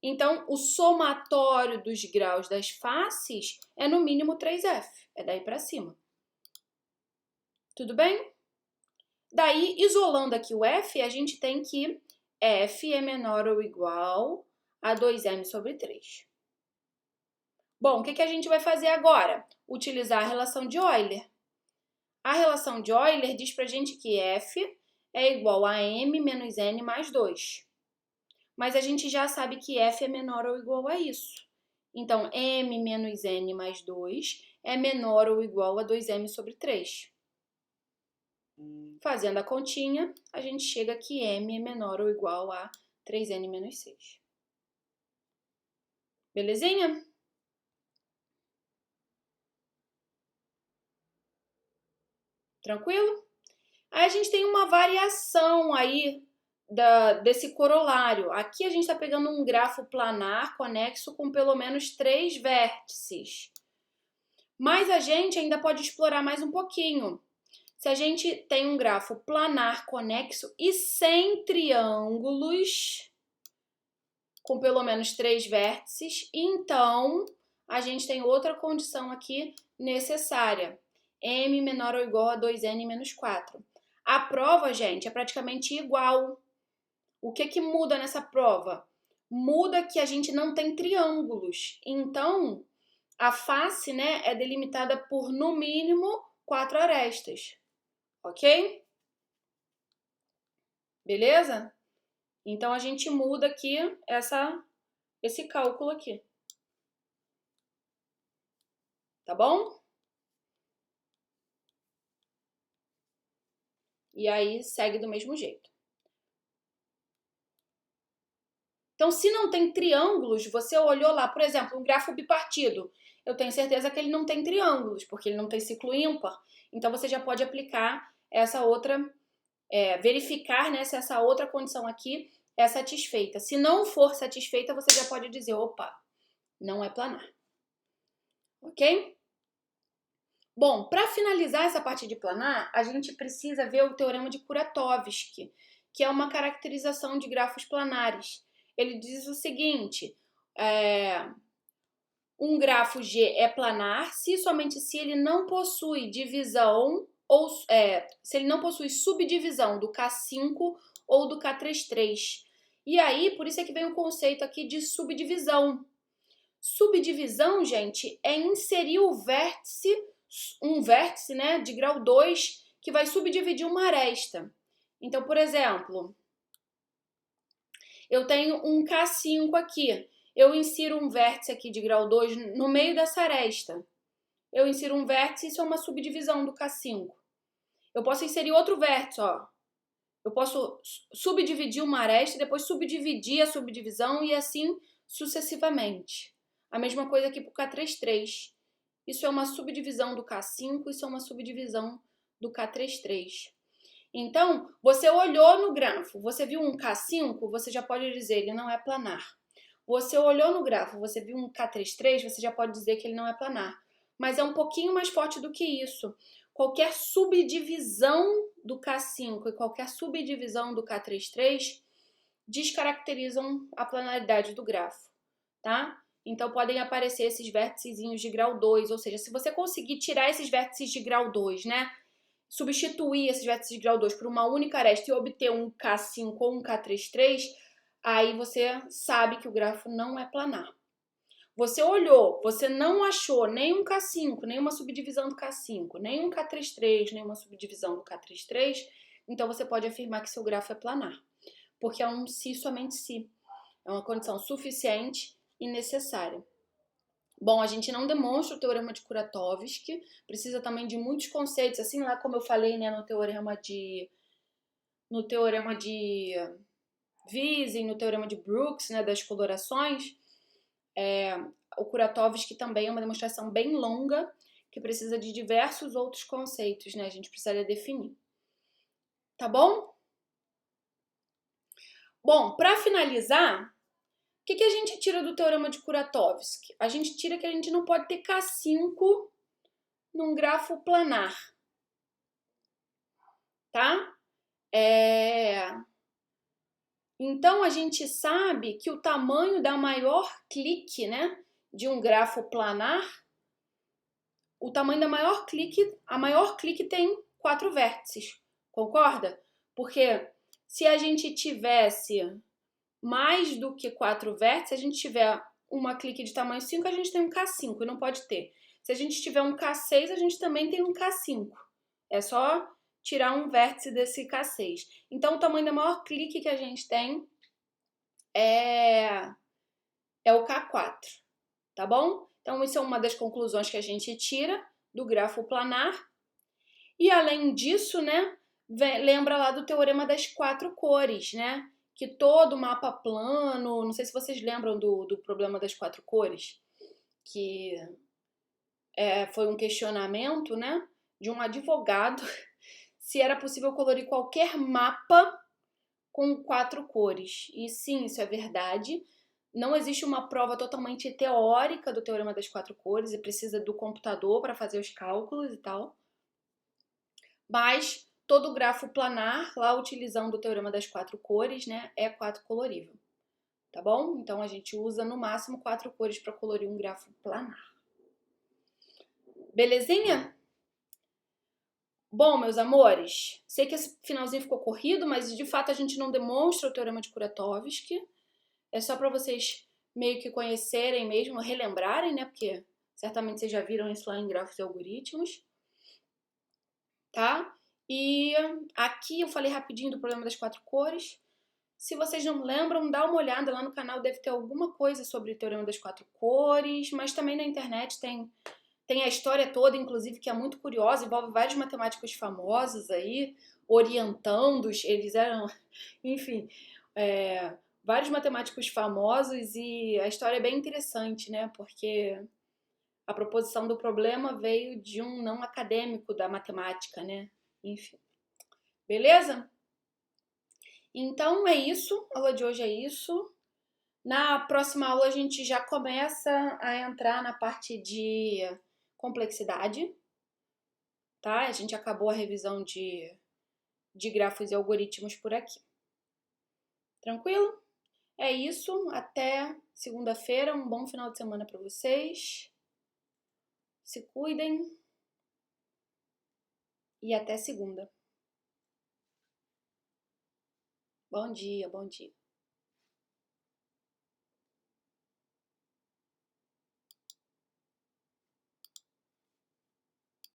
Então, o somatório dos graus das faces é no mínimo 3F. É daí para cima. Tudo bem? Daí, isolando aqui o F, a gente tem que F é menor ou igual a 2M sobre 3. Bom, o que a gente vai fazer agora? Utilizar a relação de Euler. A relação de Euler diz pra gente que F é igual a M menos N mais 2. Mas a gente já sabe que F é menor ou igual a isso. Então, M menos N mais 2 é menor ou igual a 2M sobre 3. Fazendo a continha, a gente chega que M é menor ou igual a 3N menos 6. Belezinha? Tranquilo? Aí a gente tem uma variação aí desse corolário. Aqui a gente está pegando um grafo planar conexo com pelo menos 3 vértices. Mas a gente ainda pode explorar mais um pouquinho. Se a gente tem um grafo planar, conexo e sem triângulos, com pelo menos 3 vértices, então a gente tem outra condição aqui necessária. M menor ou igual a 2n menos 4. A prova, gente, é praticamente igual. O que muda nessa prova? Muda que a gente não tem triângulos. Então, a face, né, é delimitada por, no mínimo, 4 arestas. Ok? Beleza? Então, a gente muda aqui esse cálculo aqui. Tá bom? E aí, segue do mesmo jeito. Então, se não tem triângulos, você olhou lá, por exemplo, um grafo bipartido. Eu tenho certeza que ele não tem triângulos, porque ele não tem ciclo ímpar. Então, você já pode aplicar essa outra, verificar, né, se essa outra condição aqui é satisfeita. Se não for satisfeita, você já pode dizer, opa, não é planar. Ok? Bom, para finalizar essa parte de planar, a gente precisa ver o teorema de Kuratowski, que é uma caracterização de grafos planares. Ele diz o seguinte, um grafo G é planar somente se ele não possui divisão ou se ele não possui subdivisão do K5 ou do K33. E aí, por isso é que vem o conceito aqui de subdivisão. Subdivisão, gente, é inserir um vértice, né, de grau 2 que vai subdividir uma aresta. Então, por exemplo, eu tenho um K5 aqui. Eu insiro um vértice aqui de grau 2 no meio dessa aresta. Eu insiro um vértice, isso é uma subdivisão do K5. Eu posso inserir outro vértice, ó. Eu posso subdividir uma aresta, depois subdividir a subdivisão e assim sucessivamente. A mesma coisa aqui para o K33. Isso é uma subdivisão do K5, isso é uma subdivisão do K33. Então, você olhou no grafo, você viu um K5, você já pode dizer ele não é planar. Você olhou no grafo, você viu um K33, você já pode dizer que ele não é planar. Mas é um pouquinho mais forte do que isso. Qualquer subdivisão do K5 e qualquer subdivisão do K33 descaracterizam a planaridade do grafo, tá? Então, podem aparecer esses vértices de grau 2, ou seja, se você conseguir tirar esses vértices de grau 2, né? Substituir esses vértices de grau 2 por uma única aresta e obter um K5 ou um K33, aí você sabe que o grafo não é planar. Você olhou, você não achou nem um K5, nem uma subdivisão do K5, nem um K33, nem uma subdivisão do K33, então você pode afirmar que seu grafo é planar, porque é um se somente se. É uma condição suficiente e necessária. Bom, a gente não demonstra o teorema de Kuratowski, precisa também de muitos conceitos, assim lá como eu falei, né, no teorema de Wisen, no teorema de Brooks, né, das colorações. O Kuratowski também é uma demonstração bem longa, que precisa de diversos outros conceitos, né, a gente precisaria definir. Tá bom? Bom, para finalizar, o que a gente tira do teorema de Kuratowski? A gente tira que a gente não pode ter K5 num grafo planar, tá? Então, a gente sabe que o tamanho da maior clique, né, de um grafo planar, o tamanho da maior clique, a maior clique tem 4 vértices, concorda? Porque se a gente tivesse mais do que 4 vértices, se a gente tiver uma clique de tamanho 5, a gente tem um K5 e não pode ter. Se a gente tiver um K6, a gente também tem um K5. É só tirar um vértice desse K6. Então, o tamanho da maior clique que a gente tem é o K4, tá bom? Então, isso é uma das conclusões que a gente tira do grafo planar. E, além disso, né, lembra lá do teorema das 4 cores, né? Que todo mapa plano, não sei se vocês lembram do problema das 4 cores, que foi um questionamento, né, de um advogado se era possível colorir qualquer mapa com 4 cores. E sim, isso é verdade. Não existe uma prova totalmente teórica do teorema das 4 cores e precisa do computador para fazer os cálculos e tal. Mas todo grafo planar, lá utilizando o teorema das 4 cores, né, é 4 colorível, tá bom? Então a gente usa no máximo 4 cores para colorir um grafo planar. Belezinha? Bom, meus amores, sei que esse finalzinho ficou corrido, mas de fato a gente não demonstra o teorema de Kuratowski. É só para vocês meio que conhecerem mesmo, relembrarem, né? Porque certamente vocês já viram isso lá em grafos e algoritmos, tá? E aqui eu falei rapidinho do problema das 4 cores. Se vocês não lembram, dá uma olhada lá no canal, deve ter alguma coisa sobre o teorema das 4 cores, mas também na internet tem a história toda, inclusive, que é muito curiosa, envolve vários matemáticos famosos aí, orientandos, eles eram, enfim, vários matemáticos famosos, e a história é bem interessante, né? Porque a proposição do problema veio de um não acadêmico da matemática, né? Enfim. Beleza? Então é isso, a aula de hoje é isso. Na próxima aula a gente já começa a entrar na parte de complexidade, tá? A gente acabou a revisão de grafos e algoritmos por aqui. Tranquilo? É isso, até segunda-feira, um bom final de semana para vocês. Se cuidem e até segunda. Bom dia, bom dia.